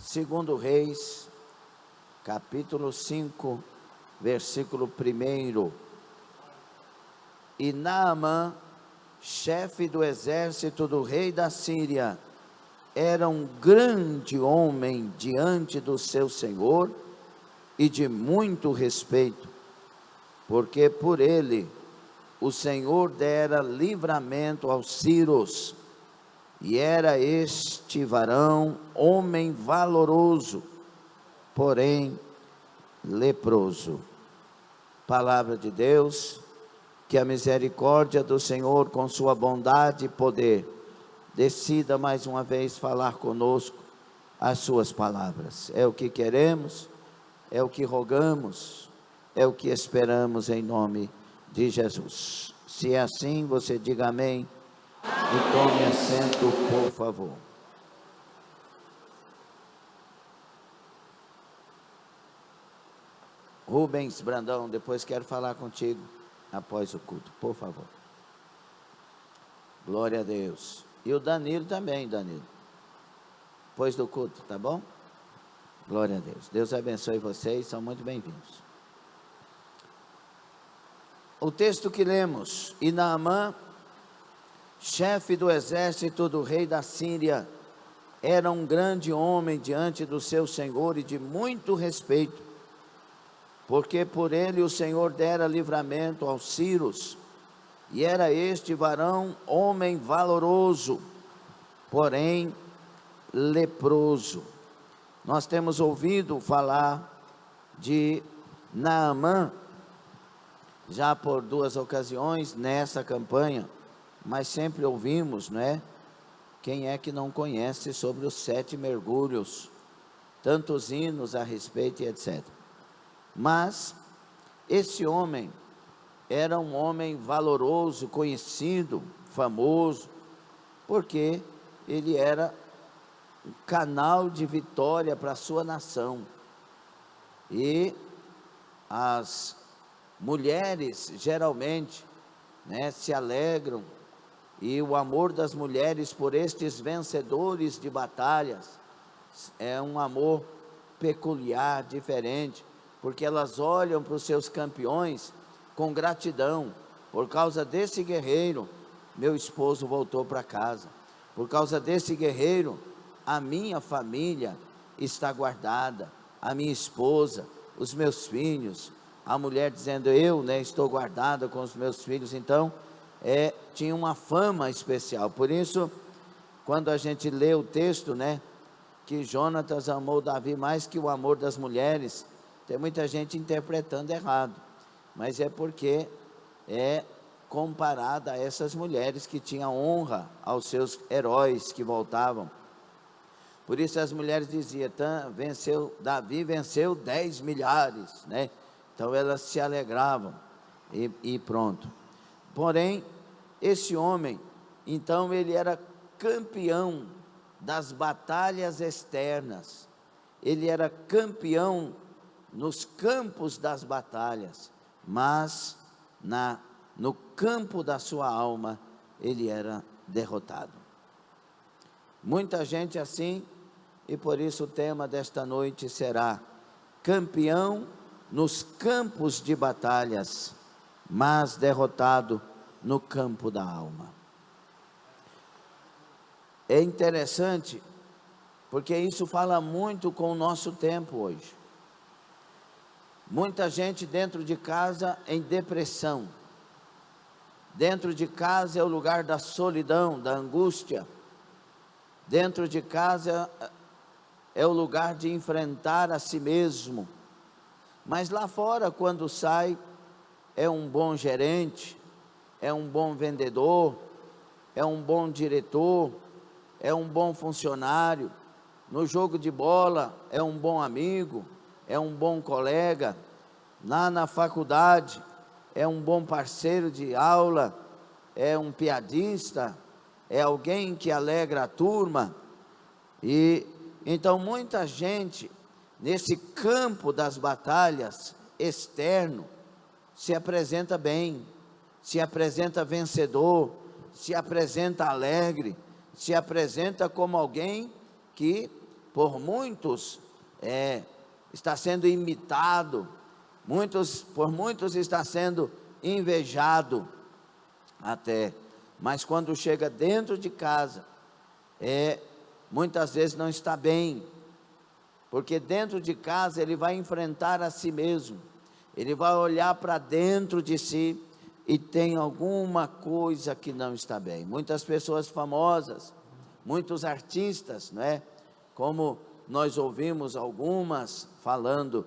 Segundo Reis, capítulo 5, versículo 1. E Naamã, chefe do exército do rei da Síria, era um grande homem diante do seu senhor e de muito respeito, porque por ele o Senhor dera livramento aos sírios, e era este varão homem valoroso, porém leproso. Palavra de Deus. Que a misericórdia do Senhor, com sua bondade e poder, decida mais uma vez falar conosco as suas palavras. É o que queremos, é o que rogamos, é o que esperamos em nome de Jesus. Se é assim, você diga amém e tome assento, por favor. Rubens Brandão, depois quero falar contigo após o culto, por favor. Glória a Deus. E o Danilo também, Danilo. Depois do culto, tá bom? Glória a Deus. Deus abençoe vocês, são muito bem-vindos. O texto que lemos: e Naamã, chefe do exército do rei da Síria, era um grande homem diante do seu senhor e de muito respeito, porque por ele o Senhor dera livramento aos sírios, e era este varão homem valoroso, porém leproso. Nós temos ouvido falar de Naamã já por 2 ocasiões nessa campanha, mas sempre ouvimos, não é? Quem é que não conhece sobre os 7 mergulhos, tantos hinos a respeito e etc. Mas esse homem era um homem valoroso, conhecido, famoso, porque ele era um canal de vitória para a sua nação. E as mulheres geralmente, né, se alegram, e o amor das mulheres por estes vencedores de batalhas é um amor peculiar, diferente, porque elas olham para os seus campeões com gratidão. Por causa desse guerreiro, meu esposo voltou para casa. Por causa desse guerreiro, a minha família está guardada, a minha esposa, os meus filhos, a mulher dizendo, eu, né, estou guardada com os meus filhos. Então, tinha uma fama especial. Por isso, quando a gente lê o texto, né, que Jonatas amou Davi mais que o amor das mulheres, tem muita gente interpretando errado, mas é porque é comparada a essas mulheres que tinham honra aos seus heróis que voltavam. Por isso as mulheres diziam, Davi venceu 10 milhares, né? Então elas se alegravam e pronto. Porém, esse homem, então ele era campeão das batalhas externas, ele era campeão nos campos das batalhas, mas no campo da sua alma, ele era derrotado. Muita gente assim, e por isso o tema desta noite será campeão nos campos de batalhas, mas derrotado no campo da alma. É interessante, porque isso fala muito com o nosso tempo hoje. Muita gente dentro de casa em depressão. Dentro de casa é o lugar da solidão, da angústia. Dentro de casa é o lugar de enfrentar a si mesmo. Mas lá fora, quando sai, é um bom gerente, é um bom vendedor, é um bom diretor, é um bom funcionário. No jogo de bola, é um bom amigo, é um bom colega. Lá na faculdade, é um bom parceiro de aula, é um piadista, é alguém que alegra a turma. E então muita gente nesse campo das batalhas externo se apresenta bem, se apresenta vencedor, se apresenta alegre, se apresenta como alguém que por muitos está sendo imitado, por muitos está sendo invejado até, mas quando chega dentro de casa, muitas vezes não está bem, porque dentro de casa ele vai enfrentar a si mesmo, ele vai olhar para dentro de si e tem alguma coisa que não está bem. Muitas pessoas famosas, muitos artistas, não é? Como nós ouvimos algumas falando,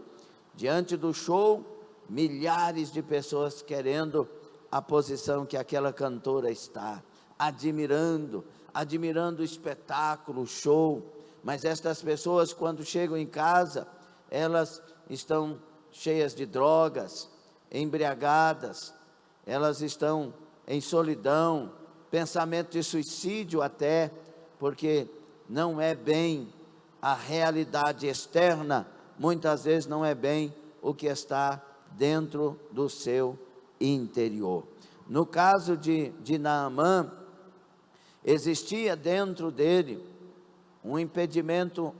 diante do show, milhares de pessoas querendo a posição que aquela cantora está, admirando o espetáculo, o show, mas estas pessoas quando chegam em casa, elas estão cheias de drogas, embriagadas, elas estão em solidão, pensamento de suicídio até, porque não é bem a realidade externa, muitas vezes não é bem o que está dentro do seu interior. No caso de Naamã, existia dentro dele um impedimento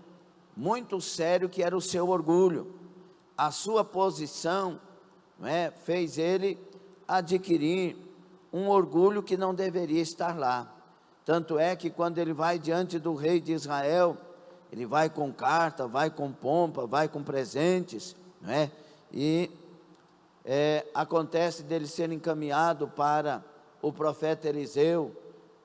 muito sério, que era o seu orgulho. A sua posição, fez ele adquirir um orgulho que não deveria estar lá. Tanto é que quando ele vai diante do rei de Israel, ele vai com carta, vai com pompa, vai com presentes, e acontece dele ser encaminhado para o profeta Eliseu,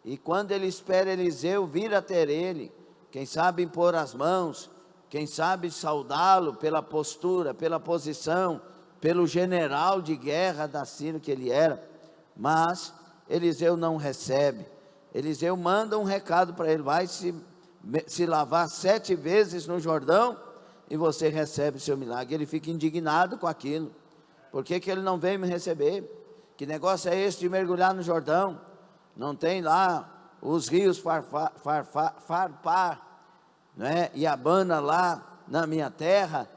e quando ele espera Eliseu vir até ele, quem sabe impor as mãos, quem sabe saudá-lo pela postura, pela posição, pelo general de guerra da Síria que ele era, mas Eliseu não recebe. Eliseu manda um recado para ele: vai se lavar 7 vezes no Jordão e você recebe o seu milagre. Ele fica indignado com aquilo. Por que ele não veio me receber? Que negócio é esse de mergulhar no Jordão? Não tem lá os rios Farpar, e Abana lá na minha terra,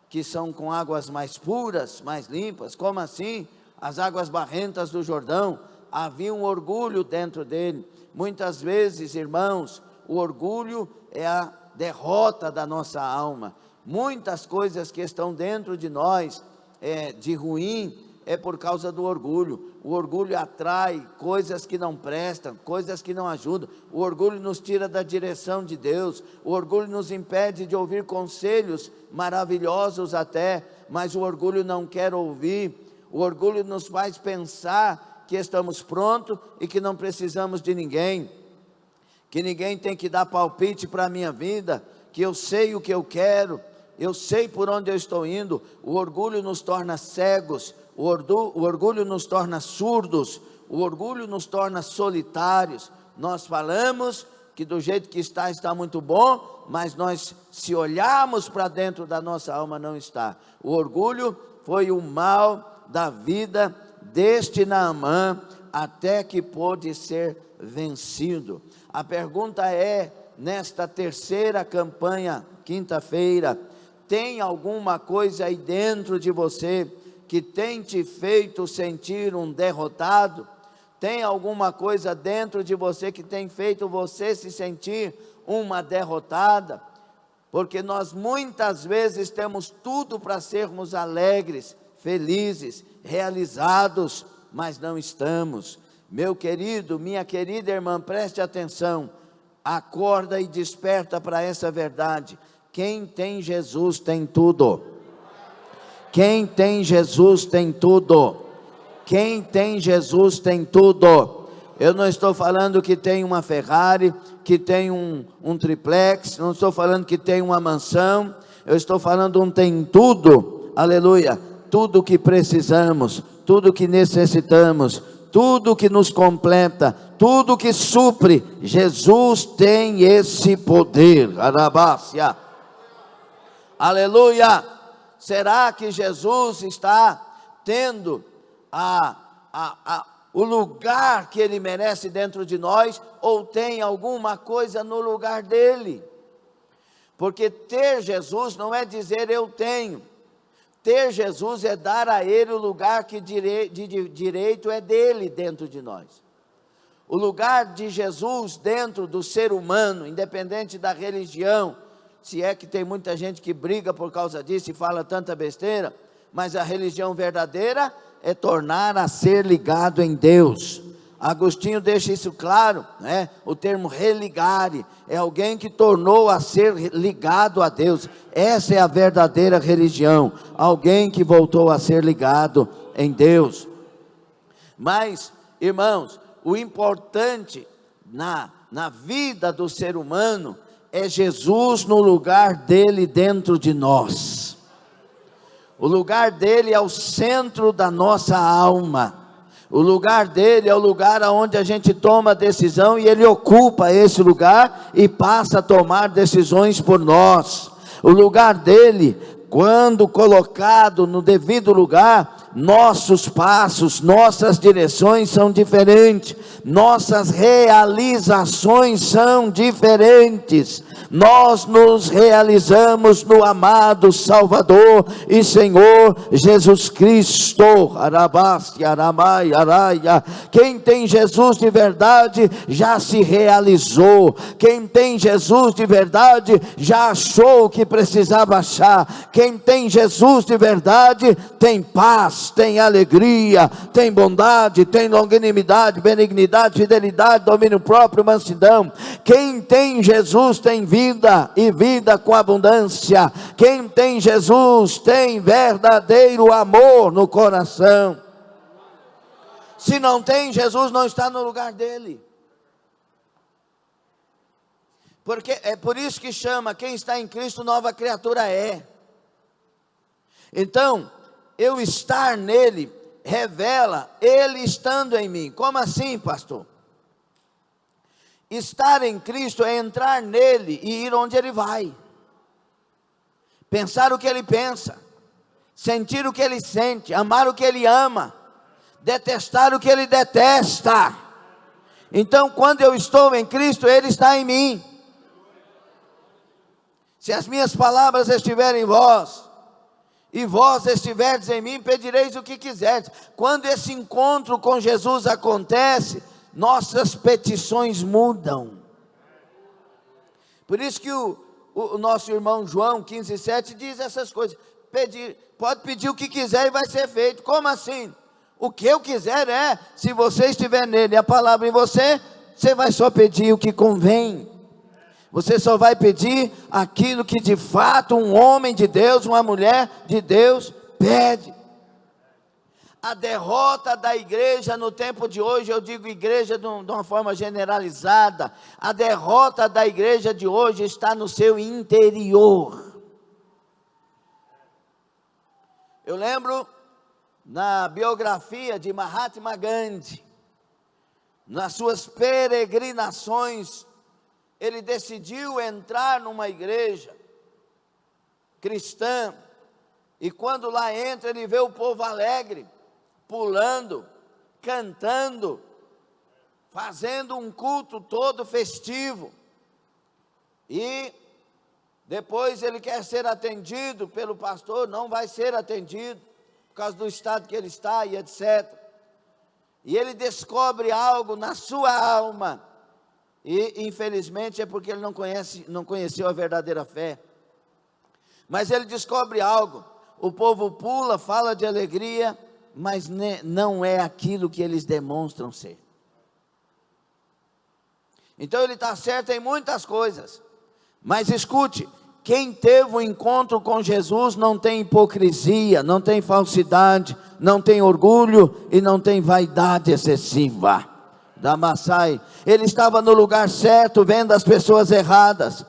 que são com águas mais puras, mais limpas? Como assim? As águas barrentas do Jordão. Havia um orgulho dentro dele. Muitas vezes, irmãos, o orgulho é a derrota da nossa alma. Muitas coisas que estão dentro de nós, de ruim, é por causa do orgulho. O orgulho atrai coisas que não prestam, coisas que não ajudam. O orgulho nos tira da direção de Deus. O orgulho nos impede de ouvir conselhos maravilhosos até, mas o orgulho não quer ouvir. O orgulho nos faz pensar que estamos prontos e que não precisamos de ninguém, que ninguém tem que dar palpite para a minha vida, que eu sei o que eu quero, eu sei por onde eu estou indo. O orgulho nos torna cegos, o orgulho nos torna surdos, o orgulho nos torna solitários. Nós falamos que do jeito que está muito bom, mas nós, se olharmos para dentro da nossa alma, não está. O orgulho foi o mal da vida deste Naamã, até que pôde ser vencido. A pergunta é, nesta terceira campanha, quinta-feira, tem alguma coisa aí dentro de você que tem te feito sentir um derrotado? Tem alguma coisa dentro de você que tem feito você se sentir uma derrotada? Porque nós muitas vezes temos tudo para sermos alegres, felizes, realizados, mas não estamos. Meu querido, minha querida irmã, preste atenção, acorda e desperta para essa verdade. Quem tem Jesus tem tudo. Quem tem Jesus tem tudo. Quem tem Jesus tem tudo. Eu não estou falando que tem uma Ferrari, que tem um triplex, não estou falando que tem uma mansão, eu estou falando um tem tudo, aleluia, tudo que precisamos, tudo que necessitamos, tudo que nos completa, tudo que supre. Jesus tem esse poder, arabácia, aleluia. Será que Jesus está tendo o lugar que Ele merece dentro de nós, ou tem alguma coisa no lugar dele? Porque ter Jesus não é dizer eu tenho. Ter Jesus é dar a Ele o lugar que de direito é dele dentro de nós. O lugar de Jesus dentro do ser humano, independente da religião, se é que tem muita gente que briga por causa disso e fala tanta besteira, mas a religião verdadeira é tornar a ser ligado em Deus. Agostinho deixa isso claro, né? O termo religare é alguém que tornou a ser ligado a Deus. Essa é a verdadeira religião, alguém que voltou a ser ligado em Deus. Mas, irmãos, o importante na vida do ser humano é Jesus no lugar dele dentro de nós. O lugar dele é o centro da nossa alma. O lugar dele é o lugar onde a gente toma decisão, e ele ocupa esse lugar e passa a tomar decisões por nós. O lugar dele, quando colocado no devido lugar, nossos passos, nossas direções são diferentes, nossas realizações são diferentes. Nós nos realizamos no amado Salvador e Senhor Jesus Cristo. Quem tem Jesus de verdade já se realizou. Quem tem Jesus de verdade já achou o que precisava achar. Quem tem Jesus de verdade tem paz, tem alegria, tem bondade, tem longanimidade, benignidade, fidelidade, domínio próprio, mansidão. Quem tem Jesus tem vida, e vida com abundância. Quem tem Jesus tem verdadeiro amor no coração. Se não tem, Jesus não está no lugar dele. Porque é por isso que chama, quem está em Cristo nova criatura é. Então, eu estar nele revela ele estando em mim. Como assim, pastor? Estar em Cristo é entrar nele e ir onde ele vai, pensar o que ele pensa, sentir o que ele sente, amar o que ele ama, detestar o que ele detesta. Então, quando eu estou em Cristo, ele está em mim. Se as minhas palavras estiverem em vós, e vós estiverdes em mim, pedireis o que quiserdes. Quando esse encontro com Jesus acontece, nossas petições mudam. Por isso que o nosso irmão João 15,7 diz essas coisas. Pode pedir o que quiser e vai ser feito. Como assim? O que eu quiser é, se você estiver nele, a palavra em você, você vai só pedir o que convém. Você só vai pedir aquilo que de fato um homem de Deus, uma mulher de Deus pede. A derrota da igreja no tempo de hoje, eu digo igreja de uma forma generalizada, a derrota da igreja de hoje está no seu interior. Eu lembro na biografia de Mahatma Gandhi, nas suas peregrinações, ele decidiu entrar numa igreja cristã, e quando lá entra, ele vê o povo alegre, pulando, cantando, fazendo um culto todo festivo, e depois ele quer ser atendido pelo pastor, não vai ser atendido, por causa do estado que ele está e etc, e ele descobre algo na sua alma, e infelizmente é porque ele não conheceu a verdadeira fé, mas ele descobre algo, o povo pula, fala de alegria, mas não é aquilo que eles demonstram ser. Então ele está certo em muitas coisas, mas escute, quem teve um encontro com Jesus não tem hipocrisia, não tem falsidade, não tem orgulho e não tem vaidade excessiva. Damassai, ele estava no lugar certo, vendo as pessoas erradas.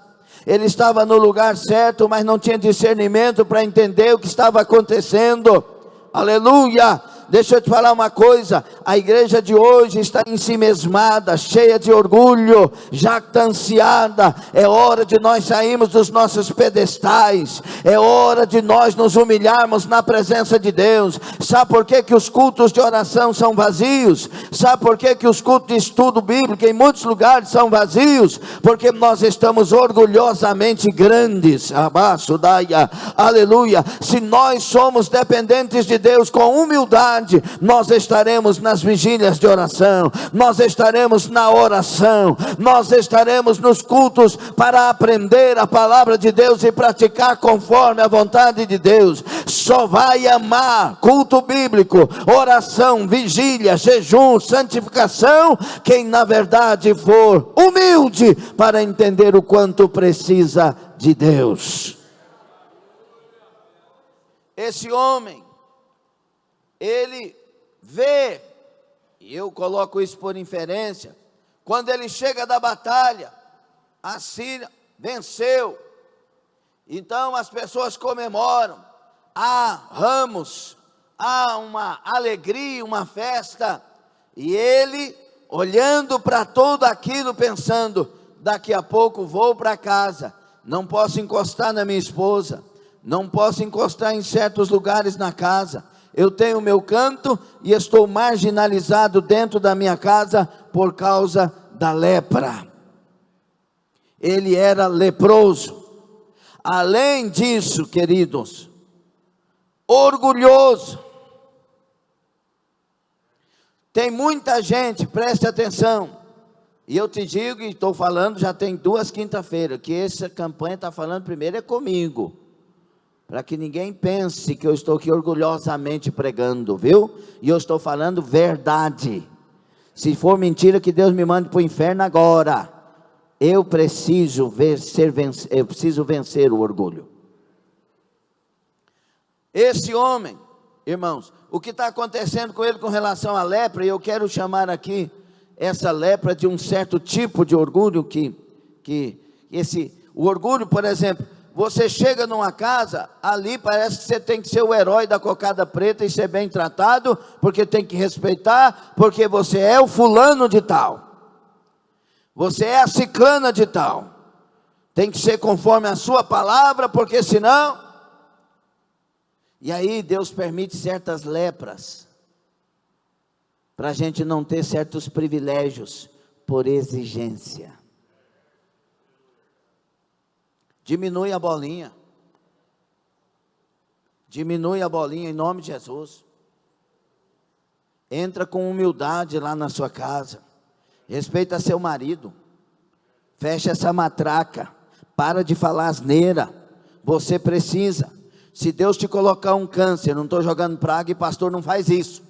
Ele estava no lugar certo, mas não tinha discernimento para entender o que estava acontecendo. Aleluia! Deixa eu te falar uma coisa, a igreja de hoje está ensimesmada, cheia de orgulho, jactanciada. É hora de nós sairmos dos nossos pedestais, é hora de nós nos humilharmos na presença de Deus. Sabe por que os cultos de oração são vazios? Sabe por que os cultos de estudo bíblico em muitos lugares são vazios? Porque nós estamos orgulhosamente grandes, abaixo, daia, aleluia. Se nós somos dependentes de Deus com humildade, vontade, nós estaremos nas vigílias de oração, nós estaremos na oração, nós estaremos nos cultos para aprender a palavra de Deus e praticar conforme a vontade de Deus. Só vai amar culto bíblico, oração, vigília, jejum, santificação, quem na verdade for humilde para entender o quanto precisa de Deus. Esse homem, ele vê, e eu coloco isso por inferência, quando ele chega da batalha, a Síria venceu, então as pessoas comemoram, há ramos, há uma alegria, uma festa, e ele olhando para tudo aquilo, pensando, daqui a pouco vou para casa, não posso encostar na minha esposa, não posso encostar em certos lugares na casa, eu tenho meu canto e estou marginalizado dentro da minha casa por causa da lepra. Ele era leproso. Além disso, queridos, orgulhoso. Tem muita gente, preste atenção, e eu te digo, e estou falando, já tem 2 quinta-feiras, que essa campanha está falando primeiro é comigo, para que ninguém pense que eu estou aqui orgulhosamente pregando, viu? E eu estou falando verdade. Se for mentira, que Deus me mande para o inferno agora. Eu preciso vencer o orgulho. Esse homem, irmãos, o que está acontecendo com ele com relação à lepra, e eu quero chamar aqui essa lepra de um certo tipo de orgulho, o orgulho, por exemplo, você chega numa casa, ali parece que você tem que ser o herói da cocada preta e ser bem tratado, porque tem que respeitar, porque você é o fulano de tal, você é a ciclana de tal, tem que ser conforme a sua palavra, porque senão... E aí Deus permite certas lepras, para a gente não ter certos privilégios, por exigência. Diminui a bolinha. Diminui a bolinha em nome de Jesus. Entra com humildade lá na sua casa. Respeita seu marido. Fecha essa matraca. Para de falar asneira. Você precisa. Se Deus te colocar um câncer, não estou jogando praga e pastor não faz isso.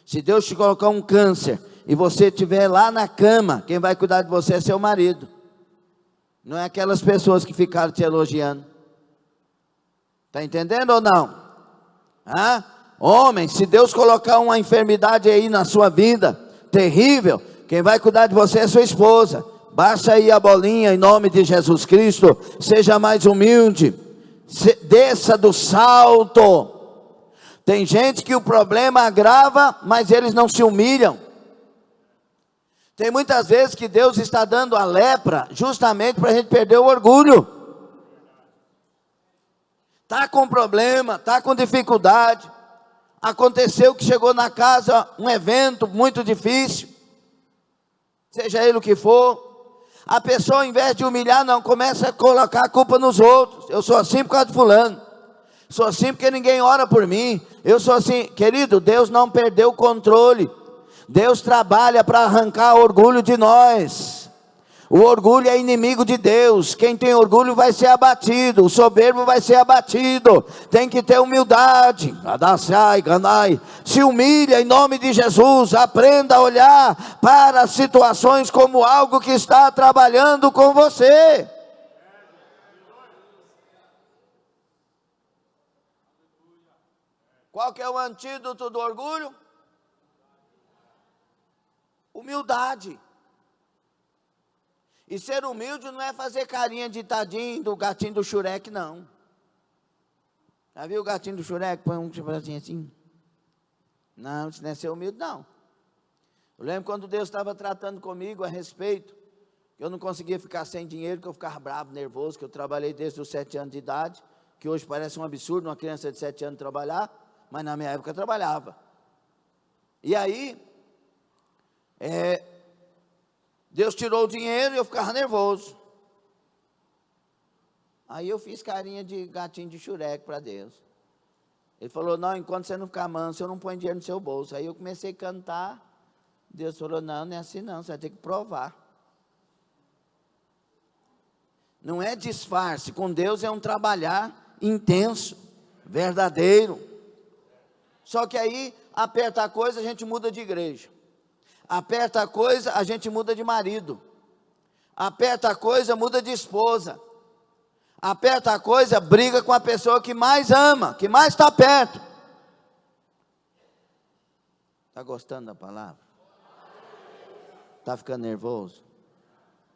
Se Deus te colocar um câncer e você estiver lá na cama, quem vai cuidar de você é seu marido. Não é aquelas pessoas que ficaram te elogiando. Está entendendo ou não? Homem, se Deus colocar uma enfermidade aí na sua vida, terrível, quem vai cuidar de você é sua esposa. Baixa aí a bolinha em nome de Jesus Cristo. Seja mais humilde. Desça do salto. Tem gente que o problema agrava, mas eles não se humilham. Tem muitas vezes que Deus está dando a lepra justamente para a gente perder o orgulho. Está com problema, está com dificuldade. Aconteceu que chegou na casa um evento muito difícil, seja ele o que for. A pessoa, ao invés de humilhar, não, começa a colocar a culpa nos outros. Eu sou assim por causa de fulano. Sou assim porque ninguém ora por mim. Eu sou assim. Querido, Deus não perdeu o controle. Deus trabalha para arrancar orgulho de nós. O orgulho é inimigo de Deus. Quem tem orgulho vai ser abatido. O soberbo vai ser abatido. Tem que ter humildade. Se humilha em nome de Jesus. Aprenda a olhar para as situações como algo que está trabalhando com você. Qual que é o antídoto do orgulho? Humildade. E ser humilde não é fazer carinha de tadinho do gatinho do Shurek, não. Já viu o gatinho do Shurek? Põe um bracinho assim. Não, isso não é ser humilde, não. Eu lembro quando Deus estava tratando comigo a respeito, que eu não conseguia ficar sem dinheiro, que eu ficava bravo, nervoso, que eu trabalhei desde os 7 anos de idade, que hoje parece um absurdo uma criança de 7 anos trabalhar, mas na minha época eu trabalhava. E aí, Deus tirou o dinheiro e eu ficava nervoso. Aí eu fiz carinha de gatinho de Shurek para Deus. Ele falou, não, enquanto você não ficar manso, eu não ponho dinheiro no seu bolso. Aí eu comecei a cantar, Deus falou, não, não é assim não, você vai ter que provar. Não é disfarce, com Deus é um trabalhar intenso, verdadeiro. Só que aí, aperta a coisa, a gente muda de igreja. Aperta a coisa, a gente muda de marido. Aperta a coisa, muda de esposa. Aperta a coisa, briga com a pessoa que mais ama, que mais está perto. Está gostando da palavra? Está ficando nervoso?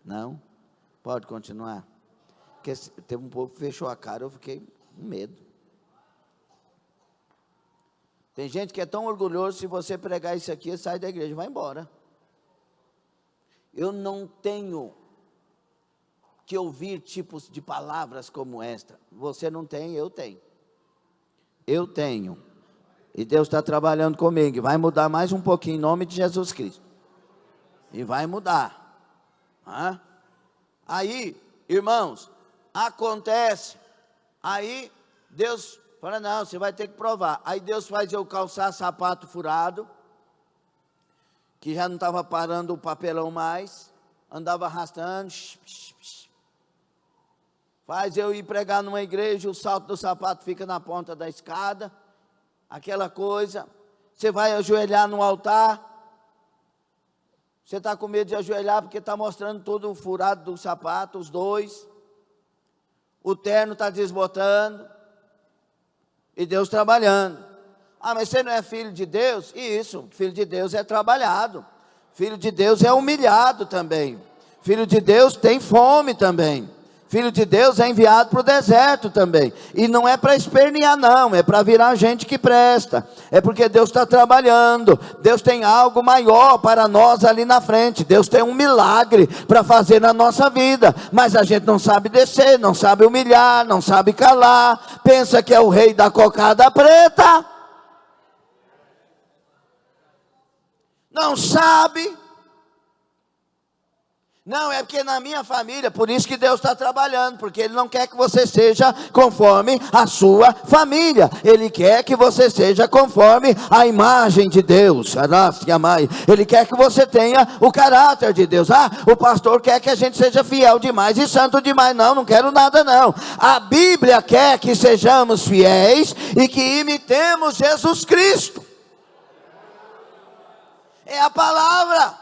Não? Pode continuar? Porque teve um povo que fechou a cara, eu fiquei com medo. Tem gente que é tão orgulhoso, se você pregar isso aqui, sai da igreja, vai embora. Eu não tenho que ouvir tipos de palavras como esta. Você não tem, eu tenho. Eu tenho. E Deus está trabalhando comigo. Vai mudar mais um pouquinho em nome de Jesus Cristo. E vai mudar. Aí, irmãos, acontece. Aí, Deus fala, não, você vai ter que provar. Aí Deus faz eu calçar sapato furado, que já não estava parando o papelão mais. Andava arrastando. Faz eu ir pregar numa igreja, o salto do sapato fica na ponta da escada, aquela coisa. Você vai ajoelhar no altar, você está com medo de ajoelhar porque está mostrando todo o furado do sapato, os dois. O terno está desbotando, e Deus trabalhando. Ah, mas você não é filho de Deus? Isso, filho de Deus é trabalhado. Filho de Deus é humilhado também. Filho de Deus tem fome também. Filho de Deus é enviado para o deserto também. E não é para espernear não, é para virar gente que presta. É porque Deus está trabalhando. Deus tem algo maior para nós ali na frente. Deus tem um milagre para fazer na nossa vida. Mas a gente não sabe descer, não sabe humilhar, não sabe calar. Pensa que é o rei da cocada preta. Não sabe. Não, é porque na minha família, por isso que Deus está trabalhando, porque Ele não quer que você seja conforme a sua família, Ele quer que você seja conforme a imagem de Deus, Ele quer que você tenha o caráter de Deus. O pastor quer que a gente seja fiel demais e santo demais, não quero nada não. A Bíblia quer que sejamos fiéis e que imitemos Jesus Cristo, é a palavra.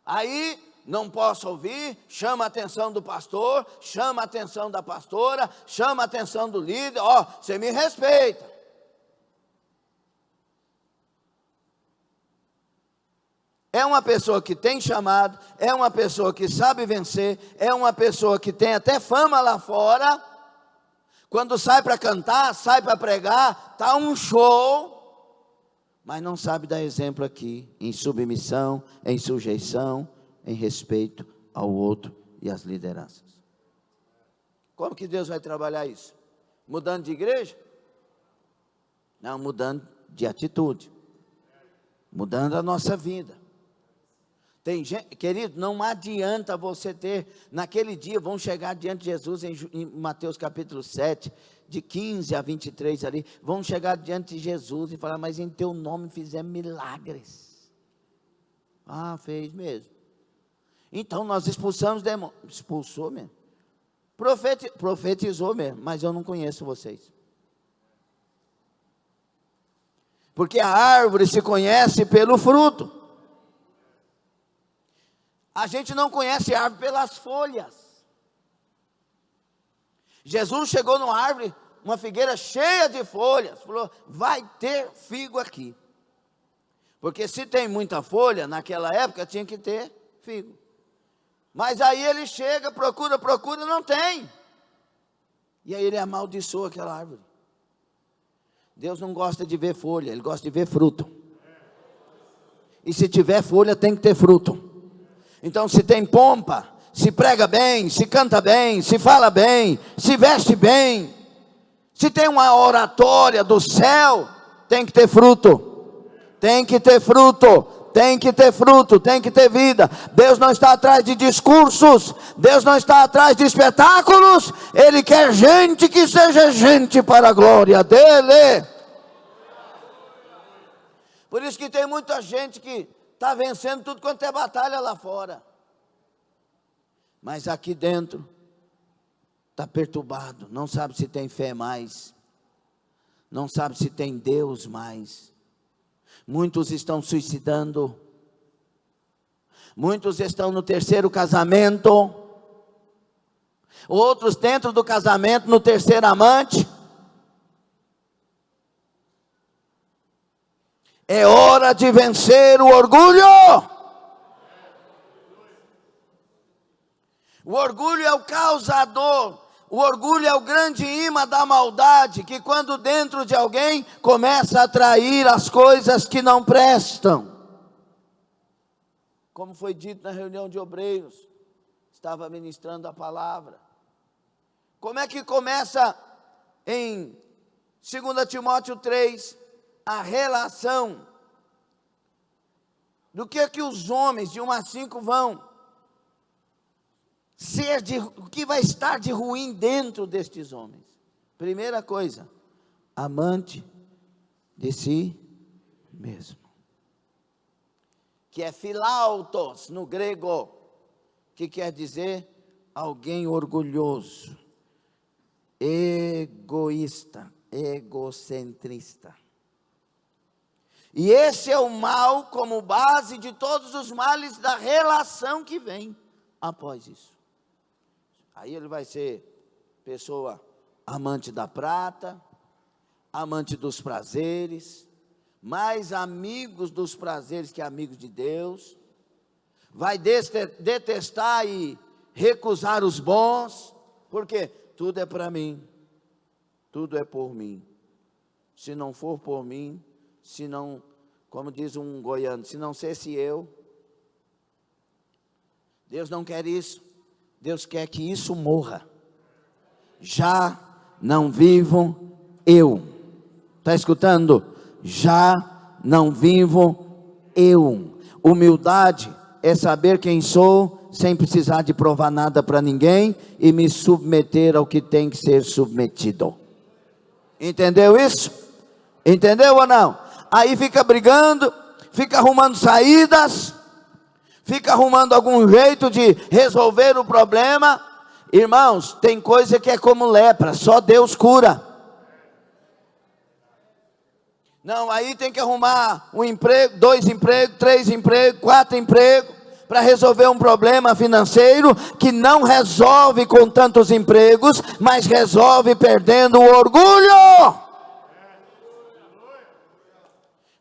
Aí, não posso ouvir, chama a atenção do pastor, chama a atenção da pastora, chama a atenção do líder, você me respeita. É uma pessoa que tem chamado, é uma pessoa que sabe vencer, é uma pessoa que tem até fama lá fora. Quando sai para cantar, sai para pregar, está um show, mas não sabe dar exemplo aqui, em submissão, em sujeição, em respeito ao outro e às lideranças. Como que Deus vai trabalhar isso? Mudando de igreja? Não, mudando de atitude, mudando a nossa vida. Tem gente, querido, não adianta você ter, naquele dia, vão chegar diante de Jesus em Mateus capítulo 7, de 15 a 23 ali, vão chegar diante de Jesus e falar, mas em teu nome fizemos milagres. Fez mesmo. Então nós expulsamos demônios. Expulsou mesmo. Profetizou mesmo, mas eu não conheço vocês. Porque a árvore se conhece pelo fruto. A gente não conhece a árvore pelas folhas. Jesus chegou numa árvore, uma figueira cheia de folhas, falou, vai ter figo aqui. Porque se tem muita folha, naquela época tinha que ter figo. Mas aí ele chega, procura, não tem. E aí ele amaldiçoa aquela árvore. Deus não gosta de ver folha, Ele gosta de ver fruto. E se tiver folha, tem que ter fruto. Então se tem pompa, se prega bem, se canta bem, se fala bem, se veste bem, se tem uma oratória do céu, tem que ter fruto, tem que ter fruto, tem que ter fruto, tem que ter vida. Deus não está atrás de discursos, Deus não está atrás de espetáculos. Ele quer gente que seja gente para a glória dele. Por isso que tem muita gente que está vencendo tudo quanto é batalha lá fora, mas aqui dentro está perturbado, não sabe se tem fé mais, não sabe se tem Deus mais. Muitos estão suicidando, muitos estão no terceiro casamento, outros dentro do casamento no terceiro amante. É hora de vencer o orgulho. O orgulho é o causador, o orgulho é o grande imã da maldade, que quando dentro de alguém começa a atrair as coisas que não prestam. Como foi dito na reunião de obreiros, estava ministrando a palavra. Como é que começa em 2 Timóteo 3, a relação do que os homens de 1 a 5 vão ser, o que vai estar de ruim dentro destes homens. Primeira coisa, amante de si mesmo, que é philautos no grego, que quer dizer alguém orgulhoso, egoísta, egocentrista. E esse é o mal como base de todos os males da relação que vem após isso. Aí ele vai ser pessoa amante da prata, amante dos prazeres, mais amigos dos prazeres que amigos de Deus. Vai detestar e recusar os bons, porque tudo é para mim, tudo é por mim. Se não for por mim, se não, como diz um goiano, se não fosse eu. Deus não quer isso. Deus quer que isso morra. Já não vivo eu. Está escutando? Já não vivo eu. Humildade é saber quem sou, sem precisar de provar nada para ninguém, e me submeter ao que tem que ser submetido. Entendeu isso? Entendeu ou não? Aí fica brigando, fica arrumando saídas, fica arrumando algum jeito de resolver o problema. Irmãos, tem coisa que é como lepra, só Deus cura. Não, aí tem que arrumar um emprego, 2 empregos, 3 empregos, 4 empregos, para resolver um problema financeiro, que não resolve com tantos empregos, mas resolve perdendo o orgulho.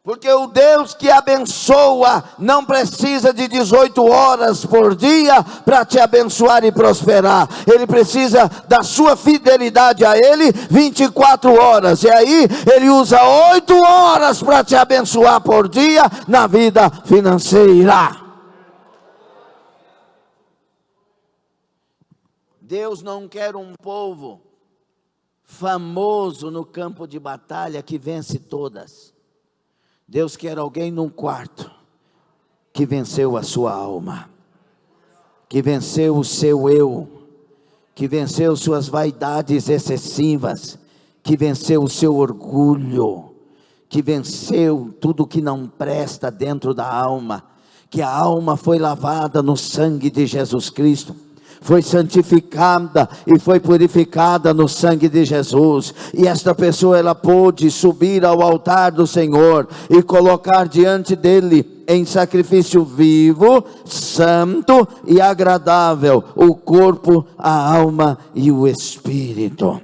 Porque o Deus que abençoa não precisa de 18 horas por dia para te abençoar e prosperar. Ele precisa da sua fidelidade a Ele 24 horas. E aí Ele usa 8 horas para te abençoar por dia na vida financeira. Deus não quer um povo famoso no campo de batalha que vence todas. Deus quer alguém num quarto que venceu a sua alma, que venceu o seu eu, que venceu suas vaidades excessivas, que venceu o seu orgulho, que venceu tudo que não presta dentro da alma, que a alma foi lavada no sangue de Jesus Cristo, foi santificada e foi purificada no sangue de Jesus, e esta pessoa ela pôde subir ao altar do Senhor e colocar diante dele em sacrifício vivo, santo e agradável o corpo, a alma e o espírito.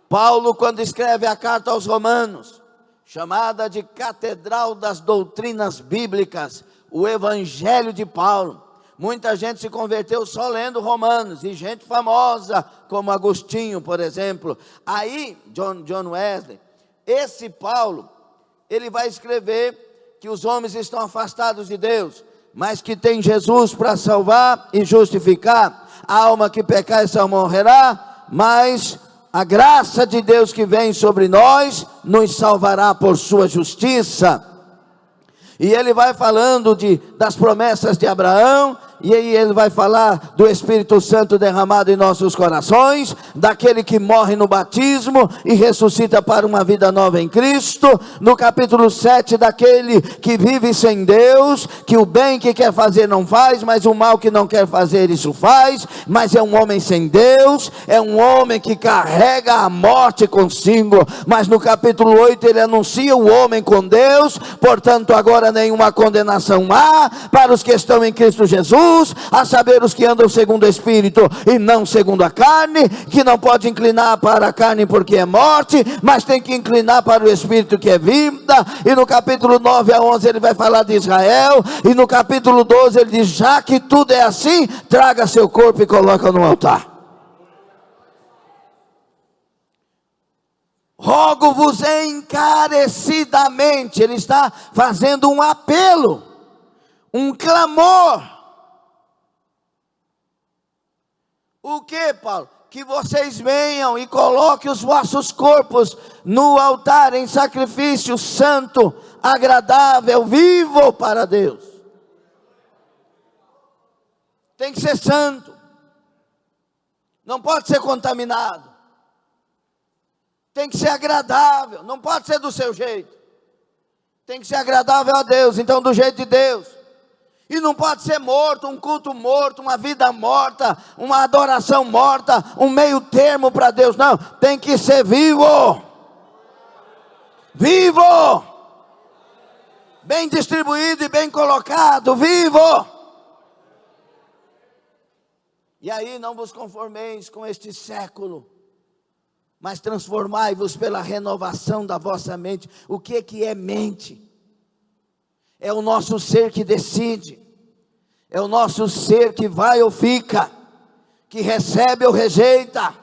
Paulo, quando escreve a carta aos Romanos, chamada de Catedral das Doutrinas Bíblicas, o Evangelho de Paulo, muita gente se converteu só lendo Romanos, e gente famosa como Agostinho, por exemplo. Aí, John Wesley, esse Paulo, ele vai escrever que os homens estão afastados de Deus, mas que tem Jesus para salvar e justificar. A alma que pecar, essa morrerá, mas a graça de Deus que vem sobre nós, nos salvará por sua justiça. E ele vai falando das promessas de Abraão, e aí ele vai falar do Espírito Santo derramado em nossos corações, daquele que morre no batismo e ressuscita para uma vida nova em Cristo. No capítulo 7, daquele que vive sem Deus, que o bem que quer fazer não faz, mas o mal que não quer fazer isso faz, mas é um homem sem Deus, é um homem que carrega a morte consigo. Mas no capítulo 8 ele anuncia o homem com Deus, portanto agora nenhuma condenação há para os que estão em Cristo Jesus, a saber os que andam segundo o Espírito e não segundo a carne, que não pode inclinar para a carne porque é morte, mas tem que inclinar para o Espírito que é vida. E no capítulo 9 a 11 ele vai falar de Israel, e no capítulo 12 ele diz: já que tudo é assim, traga seu corpo e coloca no altar. Rogo-vos encarecidamente, ele está fazendo um apelo, um clamor. O que, Paulo? Que vocês venham e coloquem os vossos corpos no altar em sacrifício santo, agradável, vivo para Deus. Tem que ser santo, não pode ser contaminado, tem que ser agradável, não pode ser do seu jeito, tem que ser agradável a Deus, então do jeito de Deus. E não pode ser morto, um culto morto, uma vida morta, uma adoração morta, um meio termo para Deus. Não, tem que ser vivo. Vivo. Bem distribuído e bem colocado, vivo. E aí não vos conformeis com este século, mas transformai-vos pela renovação da vossa mente. O que é mente? É o nosso ser que decide, é o nosso ser que vai ou fica, que recebe ou rejeita.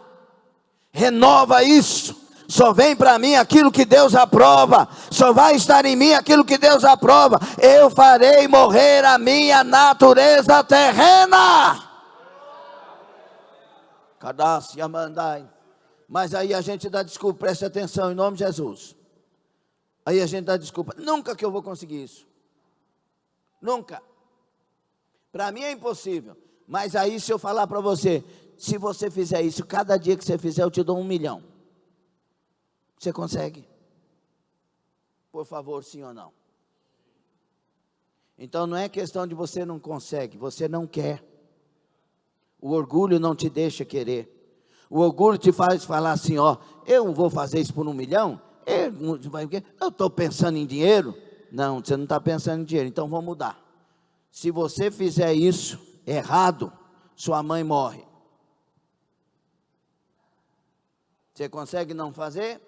Renova isso. Só vem para mim aquilo que Deus aprova, só vai estar em mim aquilo que Deus aprova. Eu farei morrer a minha natureza terrena. Cadastre, amandai. Mas aí a gente dá desculpa, preste atenção em nome de Jesus. Aí a gente dá desculpa, nunca que eu vou conseguir isso. Nunca. Para mim é impossível. Mas aí se eu falar para você, se você fizer isso, cada dia que você fizer eu te dou 1 milhão. Você consegue? Por favor, sim ou não? Então não é questão de você não consegue, você não quer. O orgulho não te deixa querer. O orgulho te faz falar assim, ó, eu vou fazer isso por 1 milhão? Eu estou pensando em dinheiro? Não, você não está pensando em dinheiro, então vamos mudar. Se você fizer isso errado, sua mãe morre. Você consegue não fazer?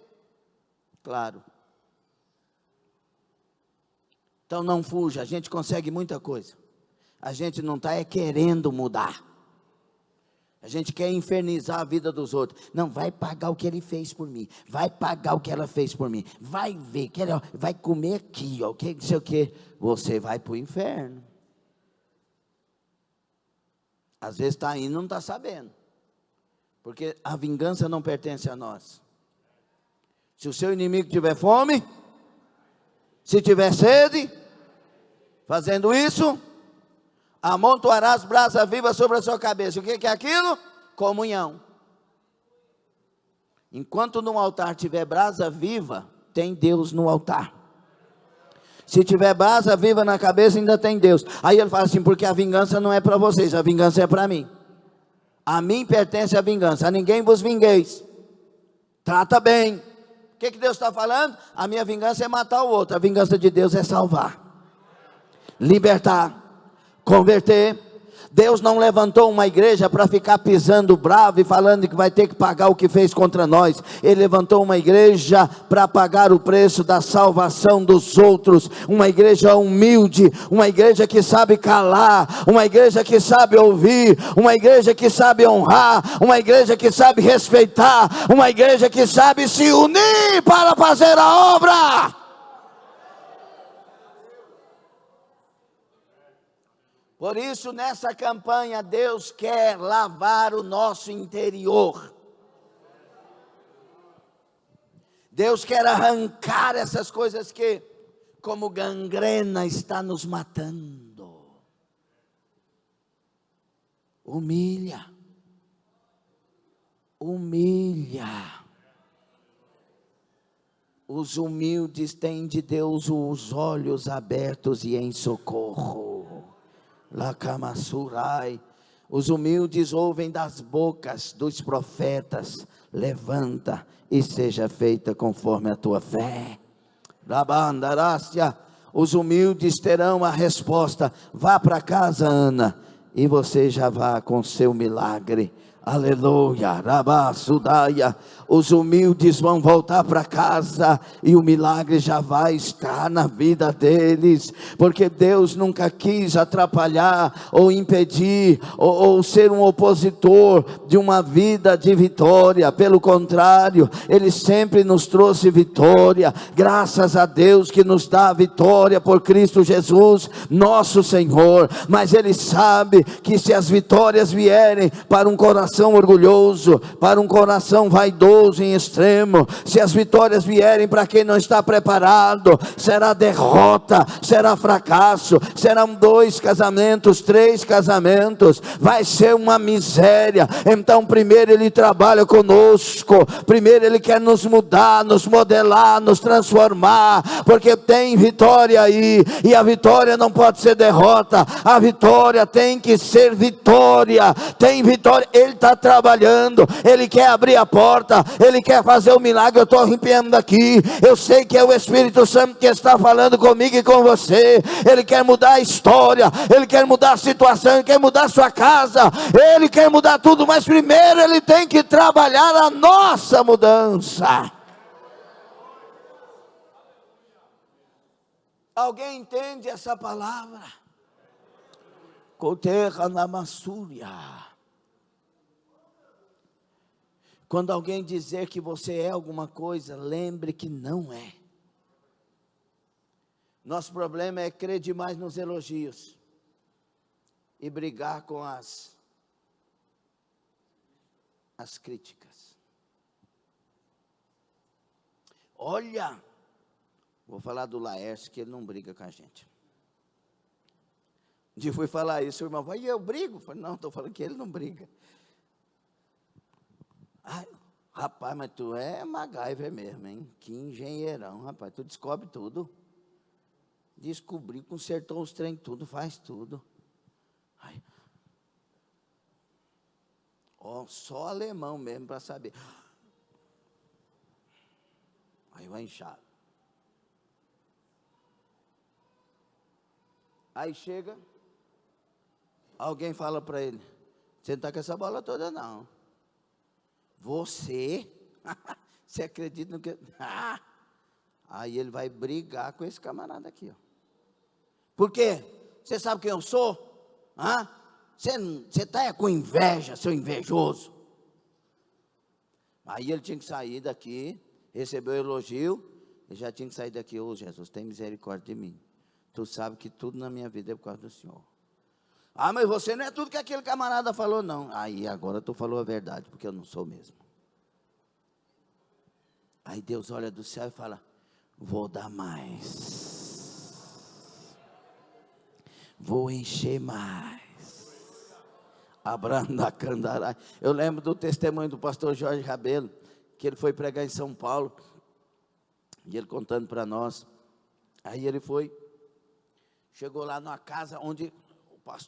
Claro. Então não fuja, a gente consegue muita coisa. A gente não está querendo mudar. A gente quer infernizar a vida dos outros. Não, vai pagar o que ele fez por mim. Vai pagar o que ela fez por mim. Vai ver, que ela vai comer aqui, ó, que não sei o que. Você vai para o inferno. Às vezes está indo e não está sabendo. Porque a vingança não pertence a nós. Se o seu inimigo tiver fome, se tiver sede, fazendo isso, amontoarás brasa viva sobre a sua cabeça. O que é aquilo? Comunhão. Enquanto no altar tiver brasa viva, tem Deus no altar. Se tiver brasa viva na cabeça, ainda tem Deus. Aí ele fala assim, porque a vingança não é para vocês, a vingança é para mim. A mim pertence a vingança, a ninguém vos vingueis. Trata bem. O que Deus está falando? A minha vingança é matar o outro, a vingança de Deus é salvar, libertar, converter. Deus não levantou uma igreja para ficar pisando bravo e falando que vai ter que pagar o que fez contra nós. Ele levantou uma igreja para pagar o preço da salvação dos outros. Uma igreja humilde, uma igreja que sabe calar, uma igreja que sabe ouvir, uma igreja que sabe honrar, uma igreja que sabe respeitar, uma igreja que sabe se unir para fazer a obra. Por isso, nessa campanha, Deus quer lavar o nosso interior. Deus quer arrancar essas coisas que como gangrena está nos matando. Humilha. Humilha. Os humildes têm de Deus os olhos abertos e em socorro. Lacamassurai. Os humildes ouvem das bocas dos profetas: levanta e seja feita conforme a tua fé. Rabandarácia. Os humildes terão a resposta: vá para casa, Ana, e você já vá com seu milagre. Aleluia, Rabassudaia. Os humildes vão voltar para casa e o milagre já vai estar na vida deles, porque Deus nunca quis atrapalhar ou impedir ou ser um opositor de uma vida de vitória. Pelo contrário, Ele sempre nos trouxe vitória. Graças a Deus que nos dá a vitória por Cristo Jesus, nosso Senhor. Mas Ele sabe que se as vitórias vierem para um coração orgulhoso, para um coração vaidoso em extremo, se as vitórias vierem para quem não está preparado, será derrota, será fracasso, serão 2 casamentos, 3 casamentos, vai ser uma miséria. Então primeiro Ele trabalha conosco, primeiro Ele quer nos mudar, nos modelar, nos transformar, porque tem vitória aí, e a vitória não pode ser derrota, a vitória tem que ser vitória. Tem vitória, Ele está trabalhando, Ele quer abrir a porta, Ele quer fazer o milagre. Eu estou arrepiando aqui, eu sei que é o Espírito Santo que está falando comigo e com você. Ele quer mudar a história, Ele quer mudar a situação, Ele quer mudar a sua casa, Ele quer mudar tudo, mas primeiro Ele tem que trabalhar a nossa mudança. Alguém entende essa palavra? Coterra na massúria. Quando alguém dizer que você é alguma coisa, lembre que não é. Nosso problema é crer demais nos elogios e brigar com as críticas. Olha, vou falar do Laércio, que ele não briga com a gente. Um dia fui falar isso, o irmão falou: e eu brigo? Eu falei: não, estou falando que ele não briga. Ai, rapaz, mas tu é MacGyver mesmo, hein? Que engenheirão, rapaz, tu descobre tudo. Descobriu, consertou os trem, tudo, faz tudo. Ai. Ó, só alemão mesmo para saber. Aí vai inchado. Aí chega, alguém fala para ele: você não está com essa bola toda não. Você acredita no que... Aí ele vai brigar com esse camarada aqui, ó. Por quê? Você sabe quem eu sou? Você está com inveja, seu invejoso. Aí ele tinha que sair daqui, recebeu o elogio, ele já tinha que sair daqui: ô Jesus, tem misericórdia de mim. Tu sabe que tudo na minha vida é por causa do Senhor. Mas você não é tudo que aquele camarada falou, não. Aí agora tu falou a verdade, porque eu não sou mesmo. Aí Deus olha do céu e fala: vou dar mais, vou encher mais. Abranda Candarai. Eu lembro do testemunho do pastor Jorge Rabelo, que ele foi pregar em São Paulo, e ele contando para nós. Aí ele chegou lá numa casa onde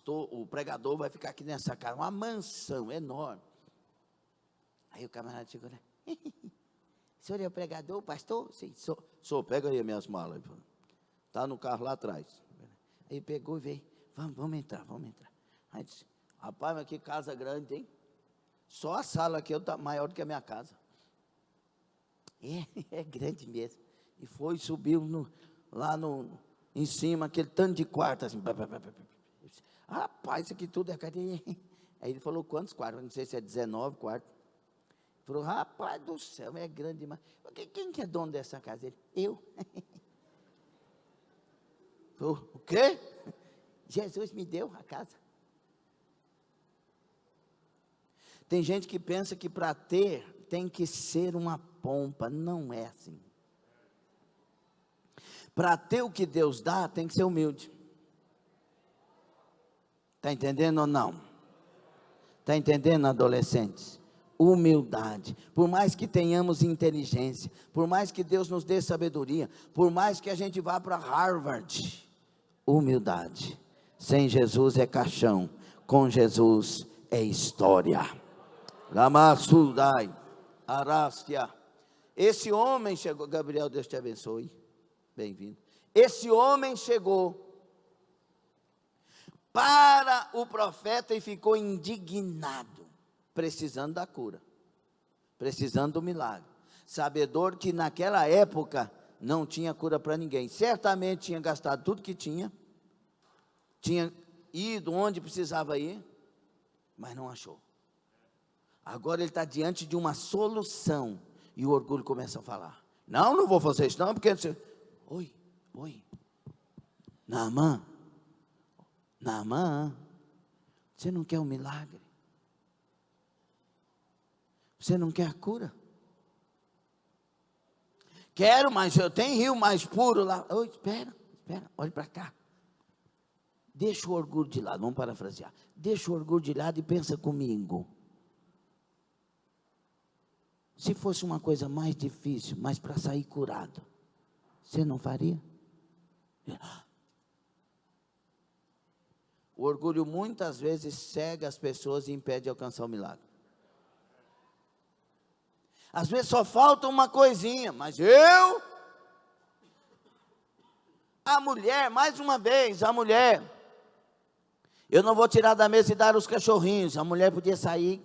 o pregador vai ficar aqui nessa casa, uma mansão enorme. Aí o camarada chegou lá: o senhor é o pregador, o pastor? Sim, sou. Pega aí as minhas malas. Está no carro lá atrás. Aí pegou e veio: vamos entrar. Aí disse: rapaz, mas que casa grande, hein? Só a sala aqui está maior do que a minha casa. É grande mesmo. E subiu lá em cima, aquele tanto de quarto assim. Rapaz, isso aqui tudo é cadeia. Aí ele falou: quantos quartos? Não sei se é 19 quartos. Ele falou: rapaz do céu, é grande demais. Quem que é dono dessa casa? Ele: eu. O quê? Jesus me deu a casa. Tem gente que pensa que para ter tem que ser uma pompa. Não é assim. Para ter o que Deus dá, tem que ser humilde. Está entendendo ou não? Está entendendo, adolescentes? Humildade. Por mais que tenhamos inteligência, por mais que Deus nos dê sabedoria, por mais que a gente vá para Harvard, humildade. Sem Jesus é caixão, com Jesus é história. Lamassudai, Arástia. Esse homem chegou, Gabriel, Deus te abençoe, bem-vindo. Esse homem chegou para o profeta e ficou indignado, precisando da cura, precisando do milagre, sabedor que naquela época não tinha cura para ninguém, certamente tinha gastado tudo que tinha ido onde precisava ir, mas não achou. Agora ele está diante de uma solução, e o orgulho começa a falar, não vou fazer isso não, porque você... Oi, Naamã, você não quer um milagre? Você não quer a cura? Quero, mas eu tenho rio mais puro lá. Espera, olhe para cá. Deixa o orgulho de lado, vamos parafrasear. Deixa o orgulho de lado e pensa comigo. Se fosse uma coisa mais difícil, mas para sair curado, você não faria? O orgulho muitas vezes cega as pessoas e impede de alcançar o milagre. Às vezes só falta uma coisinha, mas a mulher, mais uma vez, eu não vou tirar da mesa e dar os cachorrinhos, a mulher podia sair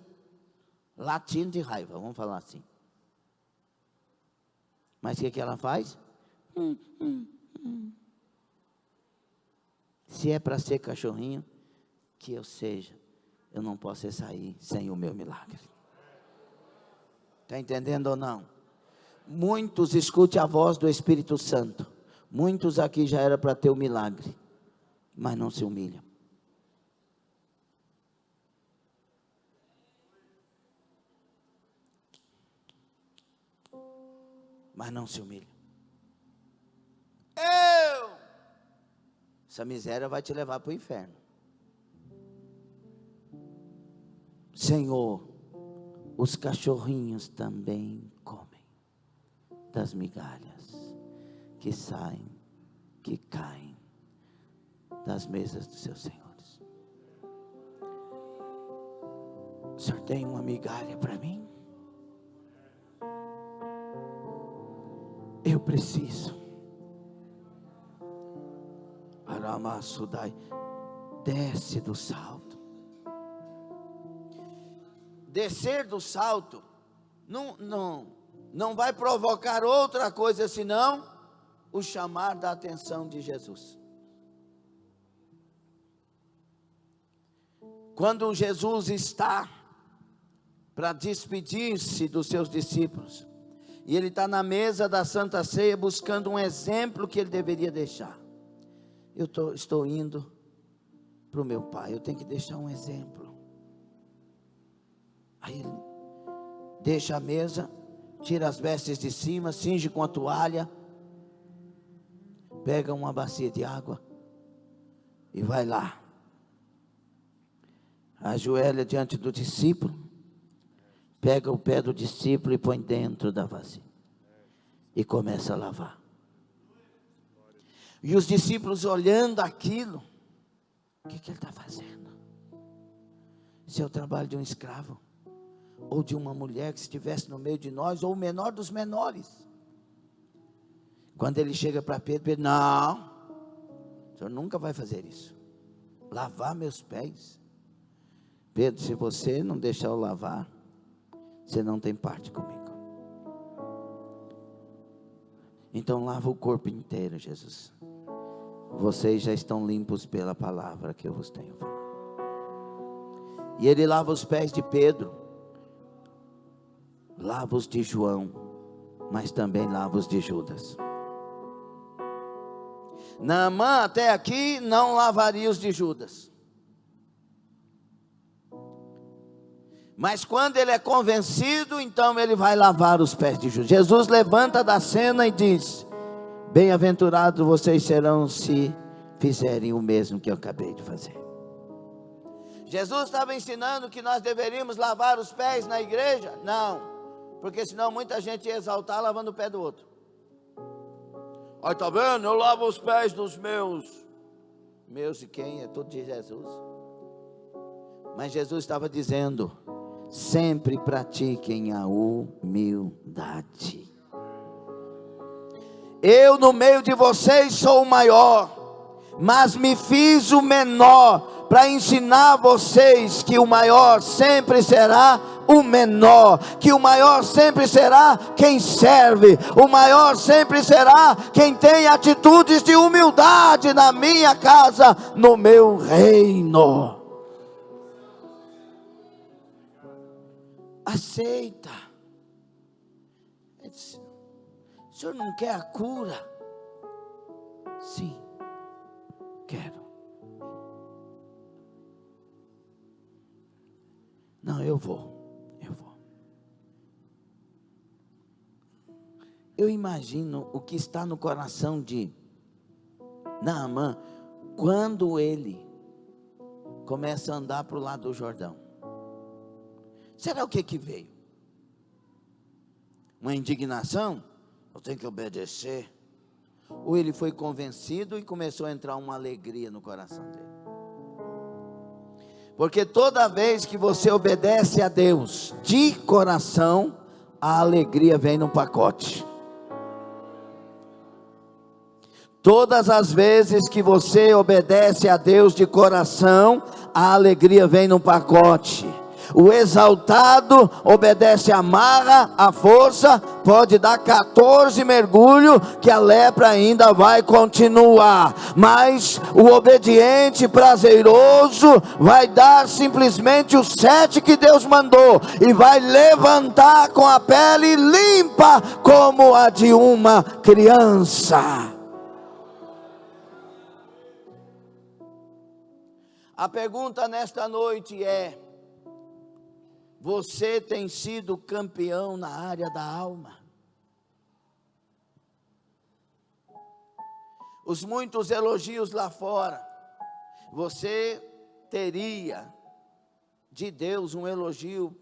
latindo de raiva, vamos falar assim. Mas o que ela faz? Se é para ser cachorrinho, que eu seja, eu não posso sair sem o meu milagre. Está entendendo ou não? Muitos, escute a voz do Espírito Santo, muitos aqui já era para ter o milagre, mas não se humilham. Mas não se humilham. Essa miséria vai te levar para o inferno. Senhor, os cachorrinhos também comem das migalhas que saem, que caem das mesas dos seus senhores. O Senhor tem uma migalha para mim? Eu preciso. Aramassudai, desce do salto. Descer do salto não vai provocar outra coisa senão o chamar da atenção de Jesus. Quando Jesus está para despedir-se dos seus discípulos, e ele está na mesa da Santa Ceia buscando um exemplo que ele deveria deixar. Estou indo para o meu Pai, eu tenho que deixar um exemplo. Aí ele deixa a mesa, tira as vestes de cima, cinge com a toalha, pega uma bacia de água e vai lá. Ajoelha diante do discípulo, pega o pé do discípulo e põe dentro da vasilha e começa a lavar. E os discípulos olhando aquilo, o que ele está fazendo? Isso é o trabalho de um escravo, ou de uma mulher que estivesse no meio de nós, ou o menor dos menores. Quando ele chega para Pedro, não, o senhor nunca vai fazer isso, lavar meus pés. Pedro, se você não deixar eu lavar, você não tem parte comigo. Então lava o corpo inteiro, Jesus. Vocês já estão limpos pela palavra que eu vos tenho falado. E ele lava os pés de Pedro, lava os de João, mas também lava os de Judas. Naamã até aqui não lavaria os de Judas. Mas quando ele é convencido, então ele vai lavar os pés de Judas. Jesus levanta da cena e diz: bem-aventurados vocês serão se fizerem o mesmo que eu acabei de fazer. Jesus estava ensinando que nós deveríamos lavar os pés na igreja? Não, porque senão muita gente ia exaltar lavando o pé do outro. Olha, está vendo? Eu lavo os pés dos meus. Meus e quem? É tudo de Jesus. Mas Jesus estava dizendo: sempre pratiquem a humildade. Eu no meio de vocês sou o maior, mas me fiz o menor, para ensinar vocês que o maior sempre será o menor, que o maior sempre será quem serve, o maior sempre será quem tem atitudes de humildade na minha casa, no meu reino. Aceita. O senhor não quer a cura? Sim, quero. Não, eu vou. Eu imagino o que está no coração de Naamã, quando ele começa a andar para o lado do Jordão. Será o que veio? Uma indignação? Eu tenho que obedecer. Ou ele foi convencido e começou a entrar uma alegria no coração dele? Porque toda vez que você obedece a Deus de coração, a alegria vem no pacote. Todas as vezes que você obedece a Deus de coração, a alegria vem no pacote. O exaltado obedece a marra, a força, pode dar 14 mergulhos, que a lepra ainda vai continuar. Mas o obediente, prazeroso, vai dar simplesmente os 7 que Deus mandou, e vai levantar com a pele limpa, como a de uma criança. A pergunta nesta noite é: você tem sido campeão na área da alma? Os muitos elogios lá fora, você teria de Deus um elogio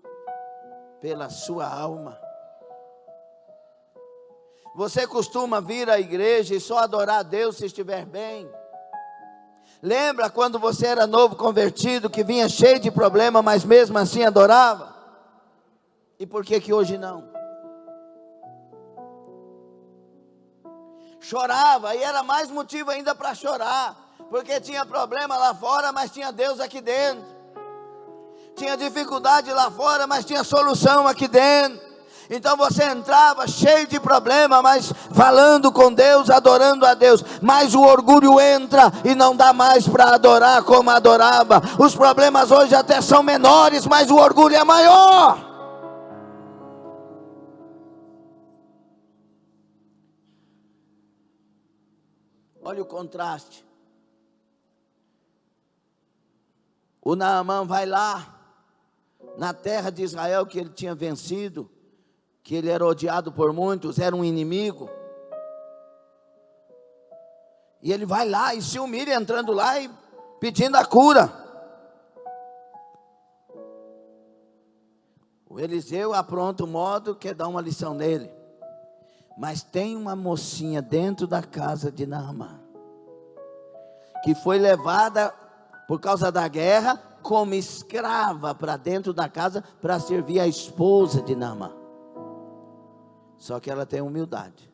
pela sua alma? Você costuma vir à igreja e só adorar a Deus se estiver bem? Lembra quando você era novo convertido, que vinha cheio de problema, mas mesmo assim adorava? E por que hoje não? Chorava, e era mais motivo ainda para chorar, porque tinha problema lá fora, mas tinha Deus aqui dentro. Tinha dificuldade lá fora, mas tinha solução aqui dentro. Então você entrava cheio de problema, mas falando com Deus, adorando a Deus. Mas o orgulho entra e não dá mais para adorar como adorava. Os problemas hoje até são menores, mas o orgulho é maior. Olha o contraste. O Naamã vai lá, na terra de Israel que ele tinha vencido, que ele era odiado por muitos, era um inimigo. E ele vai lá e se humilha, entrando lá e pedindo a cura. O Eliseu apronta o modo, quer dar uma lição nele. Mas tem uma mocinha dentro da casa de Naamã, que foi levada por causa da guerra como escrava para dentro da casa, para servir a esposa de Naamã. Só que ela tem humildade.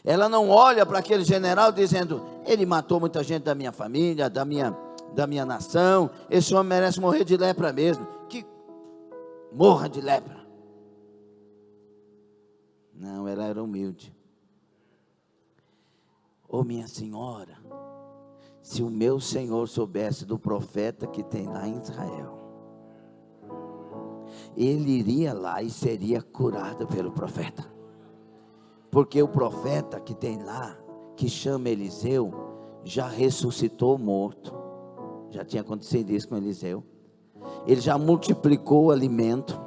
Ela não olha para aquele general dizendo: ele matou muita gente da minha família, da minha nação, esse homem merece morrer de lepra mesmo, que morra de lepra. Não, ela era humilde. Ô minha senhora, se o meu Senhor soubesse do profeta que tem lá em Israel, ele iria lá e seria curado pelo profeta. Porque o profeta que tem lá, que chama Eliseu, já ressuscitou morto. Já tinha acontecido isso com Eliseu. Ele já multiplicou o alimento.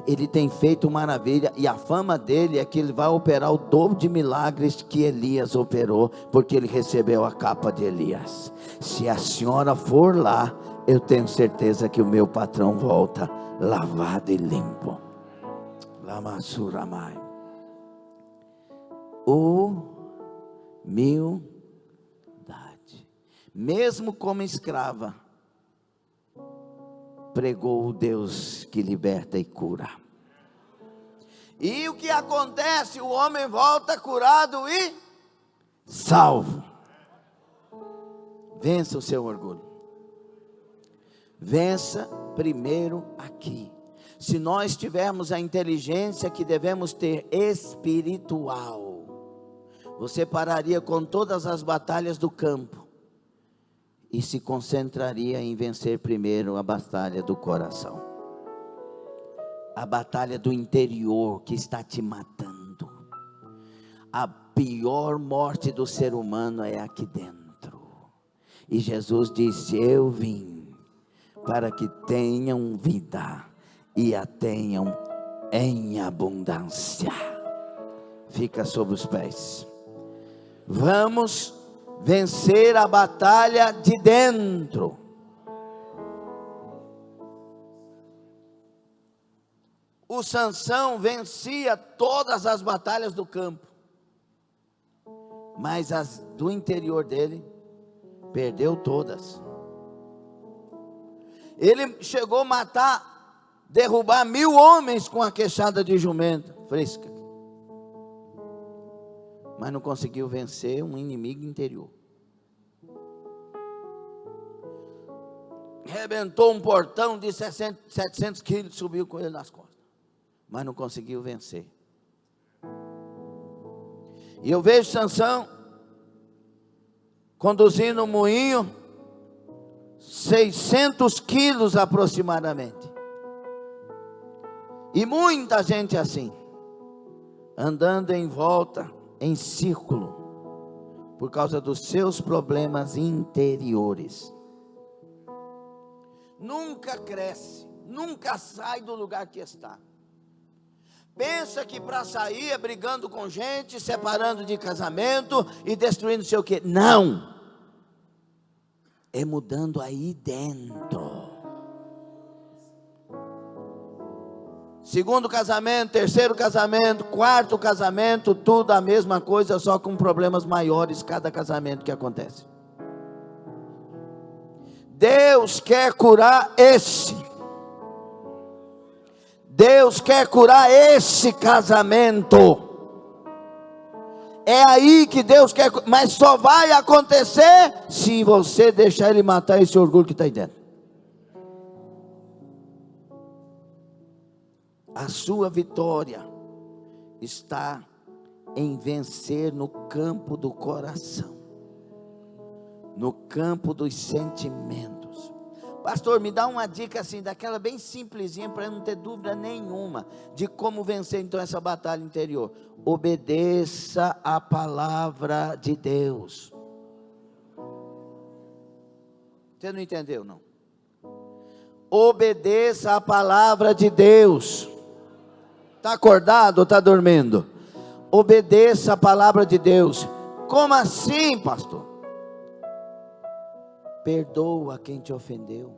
Ele tem feito maravilha, e a fama dele é que ele vai operar o dobro de milagres que Elias operou, porque ele recebeu a capa de Elias. Se a senhora for lá, eu tenho certeza que o meu patrão volta lavado e limpo. Lamassuramai. Humildade. Mesmo como escrava, pregou o Deus que liberta e cura. E o que acontece? O homem volta curado e salvo. Vença o seu orgulho. Vença primeiro aqui. Se nós tivermos a inteligência que devemos ter espiritual, você pararia com todas as batalhas do campo e se concentraria em vencer primeiro a batalha do coração, a batalha do interior que está te matando. A pior morte do ser humano é aqui dentro. E Jesus disse: eu vim para que tenham vida e a tenham em abundância. Fica sobre os pés. Vamos vencer a batalha de dentro. O Sansão vencia todas as batalhas do campo, mas as do interior dele perdeu todas. Ele chegou a matar, derrubar 1000 homens com a queixada de jumento fresca, mas não conseguiu vencer um inimigo interior. Rebentou um portão de 700 quilos, subiu com ele nas costas, mas não conseguiu vencer. E eu vejo Sansão conduzindo um moinho, 600 quilos aproximadamente, e muita gente assim, andando em volta, em círculo, por causa dos seus problemas interiores. Nunca cresce, nunca sai do lugar que está. Pensa que para sair é brigando com gente, separando de casamento e destruindo sei o que. Não, é mudando aí dentro. Segundo casamento, terceiro casamento, quarto casamento, tudo a mesma coisa, só com problemas maiores cada casamento que acontece. Deus quer curar esse. Deus quer curar esse casamento. É aí que Deus quer, mas só vai acontecer se você deixar Ele matar esse orgulho que está aí dentro. A sua vitória está em vencer no campo do coração, no campo dos sentimentos. Pastor, me dá uma dica assim, daquela bem simplesinha, para eu não ter dúvida nenhuma de como vencer então essa batalha interior. Obedeça a palavra de Deus. Você não entendeu, não? Obedeça a palavra de Deus. Está acordado ou está dormindo? Obedeça a palavra de Deus. Como assim, pastor? Perdoa quem te ofendeu.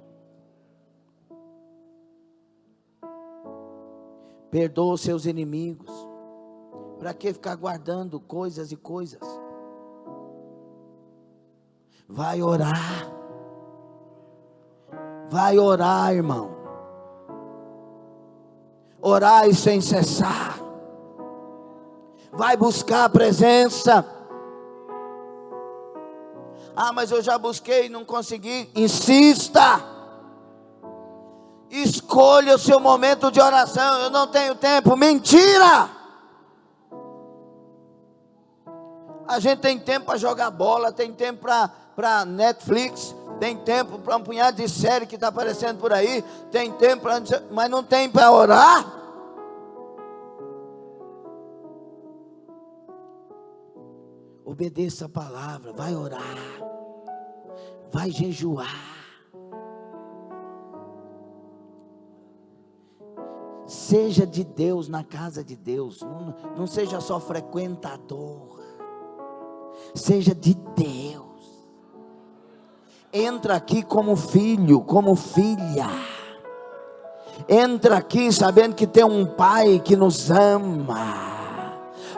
Perdoa os seus inimigos. Para que ficar guardando coisas e coisas? Vai orar. Vai orar, irmão. Orai sem cessar. Vai buscar a presença. Ah, mas eu já busquei e não consegui. Insista. Escolha o seu momento de oração. Eu não tenho tempo. Mentira. A gente tem tempo para jogar bola, tem tempo para Netflix, tem tempo para um punhado de série que está aparecendo por aí, tem tempo para, mas não tem para orar. Obedeça a palavra, vai orar, vai jejuar. seja de Deus na casa de Deus, não seja só frequentador, seja de Deus. Entra aqui como filho, como filha. Entra aqui sabendo que tem um pai que nos ama.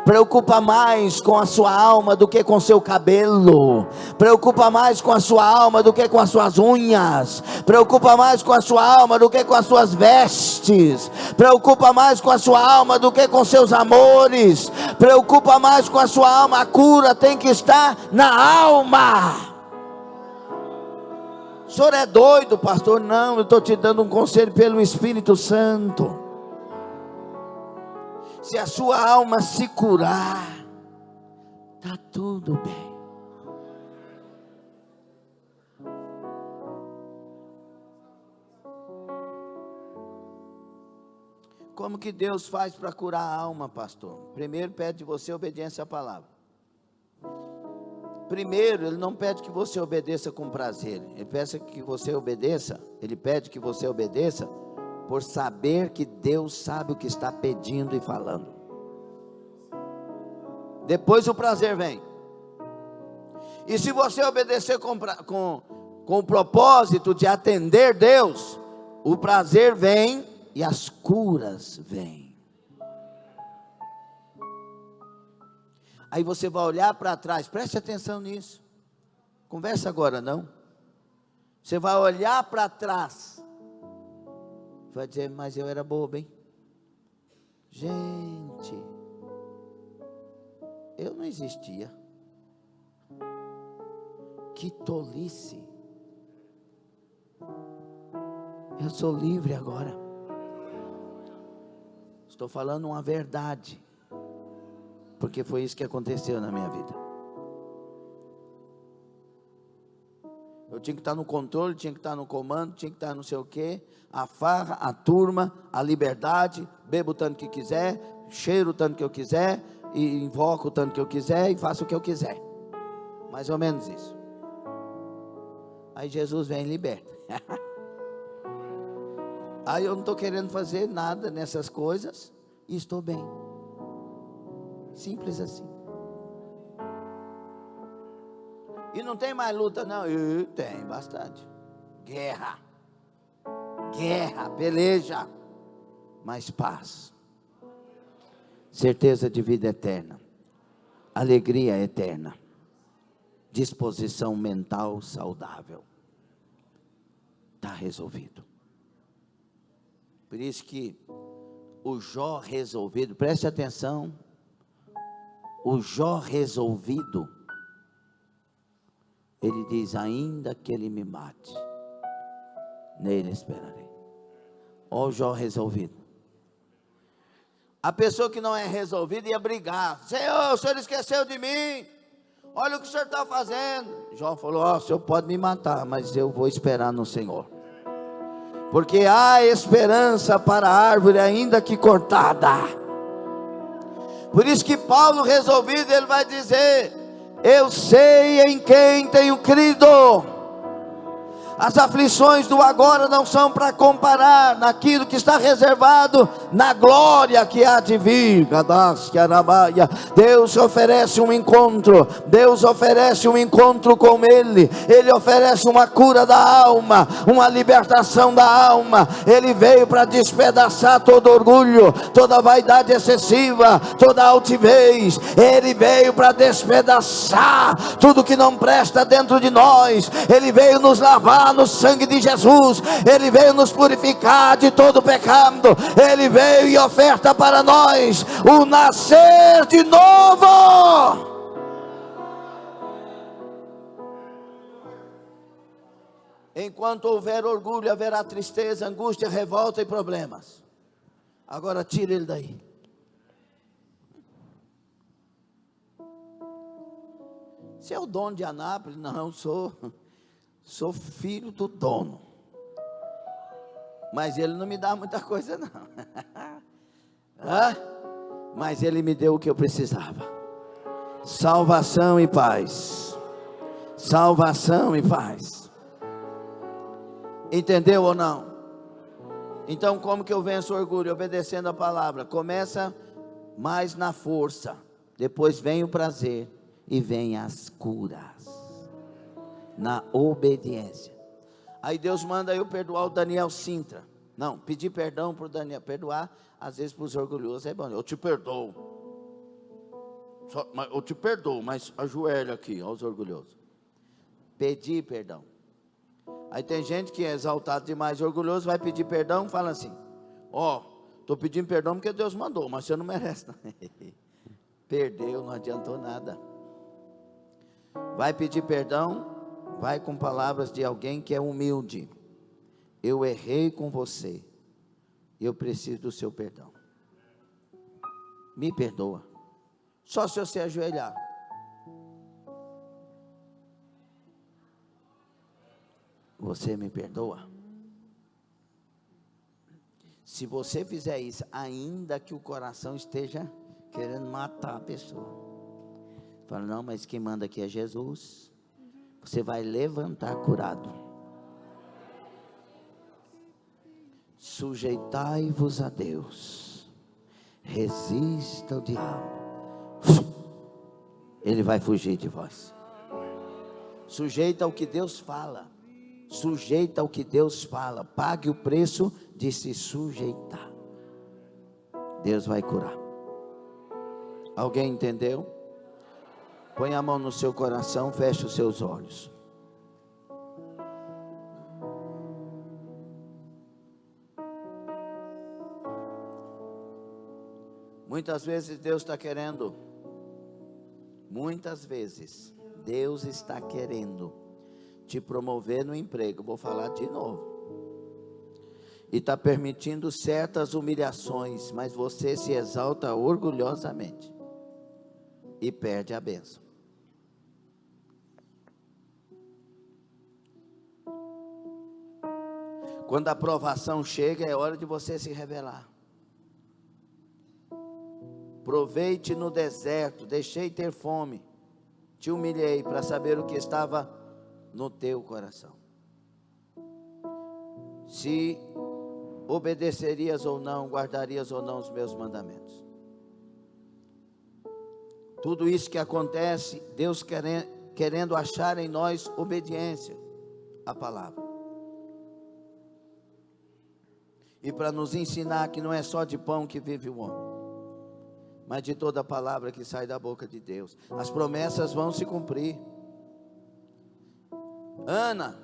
Preocupa mais com a sua alma do que com seu cabelo. Preocupa mais com a sua alma do que com as suas unhas. Preocupa mais com a sua alma do que com as suas vestes. Preocupa mais com a sua alma do que com seus amores. Preocupa mais com a sua alma. A cura tem que estar na alma. O senhor é doido, pastor? Não, eu estou te dando um conselho pelo Espírito Santo. Se a sua alma se curar, está tudo bem. Como que Deus faz para curar a alma, pastor? Primeiro pede de você obediência à palavra. Primeiro, Ele não pede que você obedeça com prazer. Ele pede que você obedeça por saber que Deus sabe o que está pedindo e falando. Depois o prazer vem. E se você obedecer com o propósito de atender Deus, o prazer vem e as curas vêm. Aí você vai olhar para trás, preste atenção nisso. Conversa agora não. Você vai olhar para trás, vai dizer, mas eu era bobo, hein? Gente, eu não existia. Que tolice. Eu sou livre agora. Estou falando uma verdade, porque foi isso que aconteceu na minha vida. Eu tinha que estar no controle, tinha que estar no comando, tinha que estar não sei o quê. A farra, a turma, a liberdade. Bebo o tanto que quiser, cheiro o tanto que eu quiser, e invoco o tanto que eu quiser, e faço o que eu quiser. Mais ou menos isso. Aí Jesus vem e liberta. Aí eu não estou querendo fazer nada nessas coisas, e estou bem. Simples assim. E não tem mais luta não? Tem bastante. Guerra, peleja, mas paz, certeza de vida eterna, alegria eterna, disposição mental saudável. Está resolvido. Por isso que o Jó resolvido, preste atenção, o Jó resolvido, ele diz, ainda que ele me mate, nele esperarei. Olha o Jó resolvido. A pessoa que não é resolvida ia brigar. Senhor, o senhor esqueceu de mim. Olha o que o senhor está fazendo. Jó falou, o senhor pode me matar, mas eu vou esperar no Senhor. Porque há esperança para a árvore ainda que cortada. Por isso que Paulo resolvido, ele vai dizer, eu sei em quem tenho crido. As aflições do agora não são para comparar naquilo que está reservado na glória que há de vir. Deus oferece um encontro. Deus oferece um encontro com Ele. Ele oferece uma cura da alma, uma libertação da alma. Ele veio para despedaçar todo orgulho, toda vaidade excessiva, toda altivez. Ele veio para despedaçar tudo que não presta dentro de nós. Ele veio nos lavar no sangue de Jesus. Ele veio nos purificar de todo pecado. Ele veio e oferta para nós o nascer de novo. Enquanto houver orgulho, haverá tristeza, angústia, revolta e problemas. Agora tira ele daí. Você é o dono de Anápolis? Não, sou filho do dono, mas ele não me dá muita coisa não. Mas ele me deu o que eu precisava: salvação e paz. Salvação e paz. Entendeu ou não? Então, como que eu venço o orgulho? Obedecendo a palavra. Começa mais na força, depois vem o prazer e vem as curas, na obediência. Aí Deus manda eu perdoar o Daniel Sintra. Não, pedir perdão para o Daniel. Perdoar, às vezes para os orgulhosos é bom. Eu te perdoo. Eu te perdoo, mas ajoelha aqui, aos orgulhosos. Pedir perdão. Aí tem gente que é exaltado demais, orgulhoso, vai pedir perdão, fala assim: ó, estou pedindo perdão porque Deus mandou, mas você não merece não. Perdeu, não adiantou nada. Vai pedir perdão, vai com palavras de alguém que é humilde. Eu errei com você, eu preciso do seu perdão. Me perdoa. Só se você ajoelhar. Você me perdoa? Se você fizer isso, ainda que o coração esteja querendo matar a pessoa, fala: não, mas quem manda aqui é Jesus. Você vai levantar curado. Sujeitai-vos a Deus, resista ao diabo, ele vai fugir de vós. Sujeita ao que Deus fala. Sujeita ao que Deus fala. Pague o preço de se sujeitar. Deus vai curar. Alguém entendeu? Põe a mão no seu coração, feche os seus olhos. Muitas vezes Deus está querendo. Muitas vezes Deus está querendo te promover no emprego. Vou falar de novo. E está permitindo certas humilhações, mas você se exalta orgulhosamente e perde a bênção. Quando a provação chega, é hora de você se revelar. Provei-te no deserto, deixei ter fome, te humilhei para saber o que estava no teu coração. Se obedecerias ou não, guardarias ou não os meus mandamentos. Tudo isso que acontece, Deus querendo achar em nós obediência à palavra. E para nos ensinar que não é só de pão que vive o homem, mas de toda palavra que sai da boca de Deus. As promessas vão se cumprir. Ana,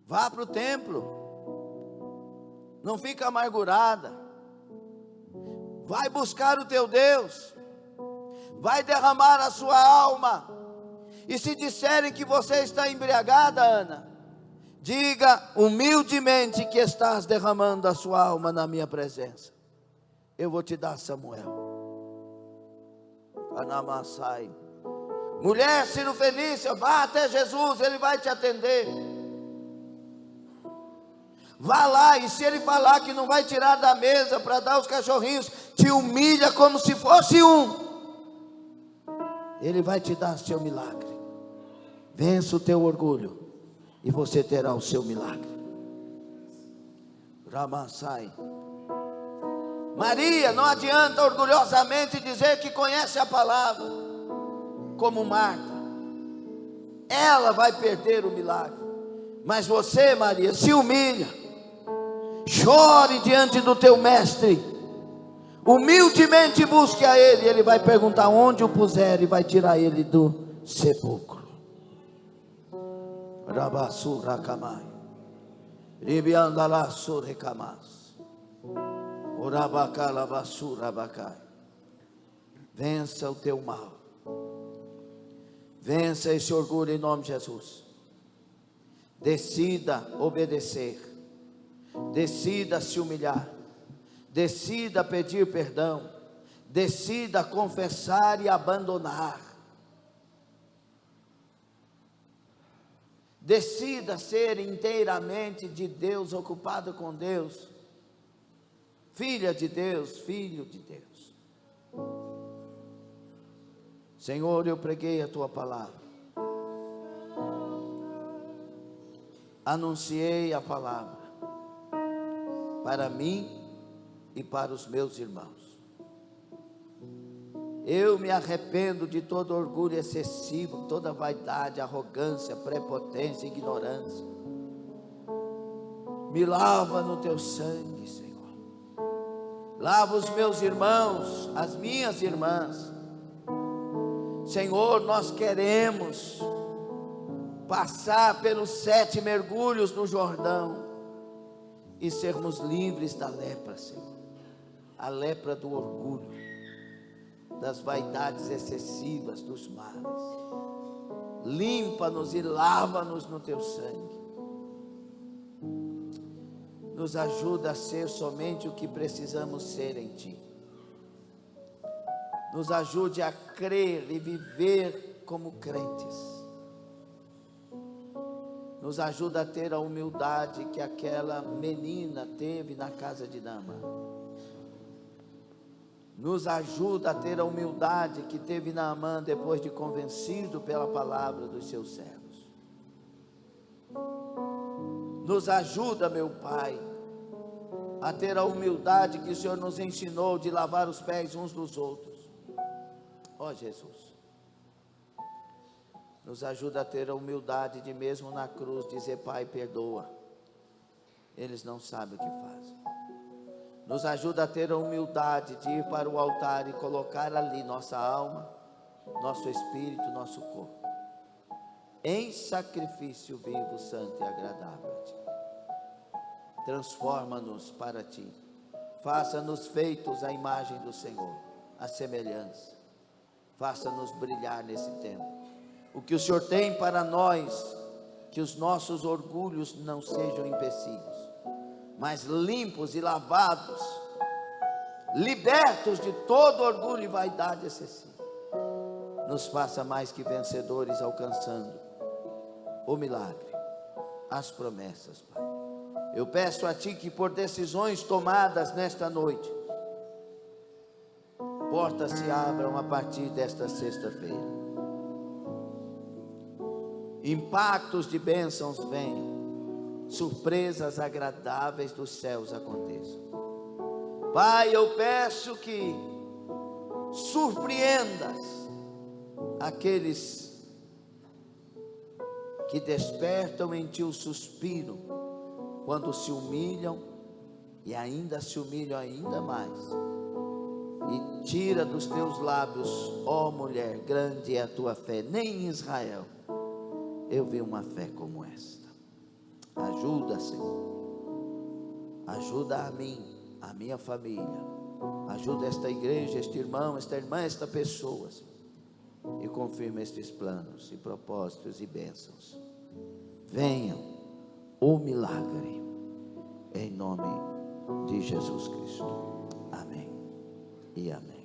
vá para o templo, não fica amargurada, vai buscar o teu Deus, vai derramar a sua alma, e se disserem que você está embriagada, Ana, diga humildemente que estás derramando a sua alma na minha presença. Eu vou te dar Samuel. Anamassai. Mulher Cirofenícia, vá até Jesus, ele vai te atender. Vá lá, e se ele falar que não vai tirar da mesa para dar os cachorrinhos, te humilha como se fosse um. Ele vai te dar seu milagre. Vença o teu orgulho e você terá o seu milagre. Ramassai. Maria, não adianta orgulhosamente dizer que conhece a palavra, como Marta. Ela vai perder o milagre. Mas você, Maria, se humilha, chore diante do teu mestre, humildemente busque a ele. Ele vai perguntar onde o puser e vai tirar ele do sepulcro. Rabassu rakamai, ribiandalasu rekamas. Vença o teu mal. Vença esse orgulho em nome de Jesus. Decida obedecer. Decida se humilhar. Decida pedir perdão. Decida confessar e abandonar. Decida ser inteiramente de Deus, ocupado com Deus. Filha de Deus, filho de Deus. Senhor, eu preguei a tua palavra. Anunciei a palavra. para mim e para os meus irmãos. Eu me arrependo de todo orgulho excessivo, toda vaidade, arrogância, prepotência, ignorância. Me lava no teu sangue, Senhor. Lava os meus irmãos, as minhas irmãs. Senhor, nós queremos passar pelos 7 mergulhos no Jordão e sermos livres da lepra, Senhor. A lepra do orgulho, das vaidades excessivas, dos males. Limpa-nos e lava-nos no teu sangue. Nos ajuda a ser somente o que precisamos ser em ti. Nos ajude a crer e viver como crentes. Nos ajuda a ter a humildade que aquela menina teve na casa de Naamã. Nos ajuda a ter a humildade que teve Naamã depois de convencido pela palavra dos seus servos. Nos ajuda, meu Pai, a ter a humildade que o Senhor nos ensinou de lavar os pés uns dos outros. Ó Jesus, nos ajuda a ter a humildade de mesmo na cruz dizer: Pai, perdoa, eles não sabem o que fazem. Nos ajuda a ter a humildade de ir para o altar e colocar ali nossa alma, nosso espírito, nosso corpo, em sacrifício vivo, santo e agradável a ti. Transforma-nos para ti, faça-nos feitos à imagem do Senhor, a semelhança, faça-nos brilhar nesse tempo. O que o Senhor tem para nós, que os nossos orgulhos não sejam empecilhos, mas limpos e lavados, libertos de todo orgulho e vaidade excessiva. Nos faça mais que vencedores, alcançando o milagre, as promessas, Pai. Eu peço a Ti que por decisões tomadas nesta noite, portas se abram a partir desta sexta-feira. Impactos de bênçãos venham, surpresas agradáveis dos céus aconteçam. Pai, eu peço que surpreendas aqueles que despertam em Ti o suspiro, quando se humilham e ainda se humilham ainda mais, e tira dos teus lábios: ó mulher, grande é a tua fé. Nem em Israel eu vi uma fé como esta. Ajuda, Senhor, ajuda a mim, a minha família, ajuda esta igreja, este irmão, esta irmã, esta pessoa, Senhor, e confirma estes planos e propósitos e bênçãos. Venham o milagre, em nome de Jesus Cristo. Amém e amém.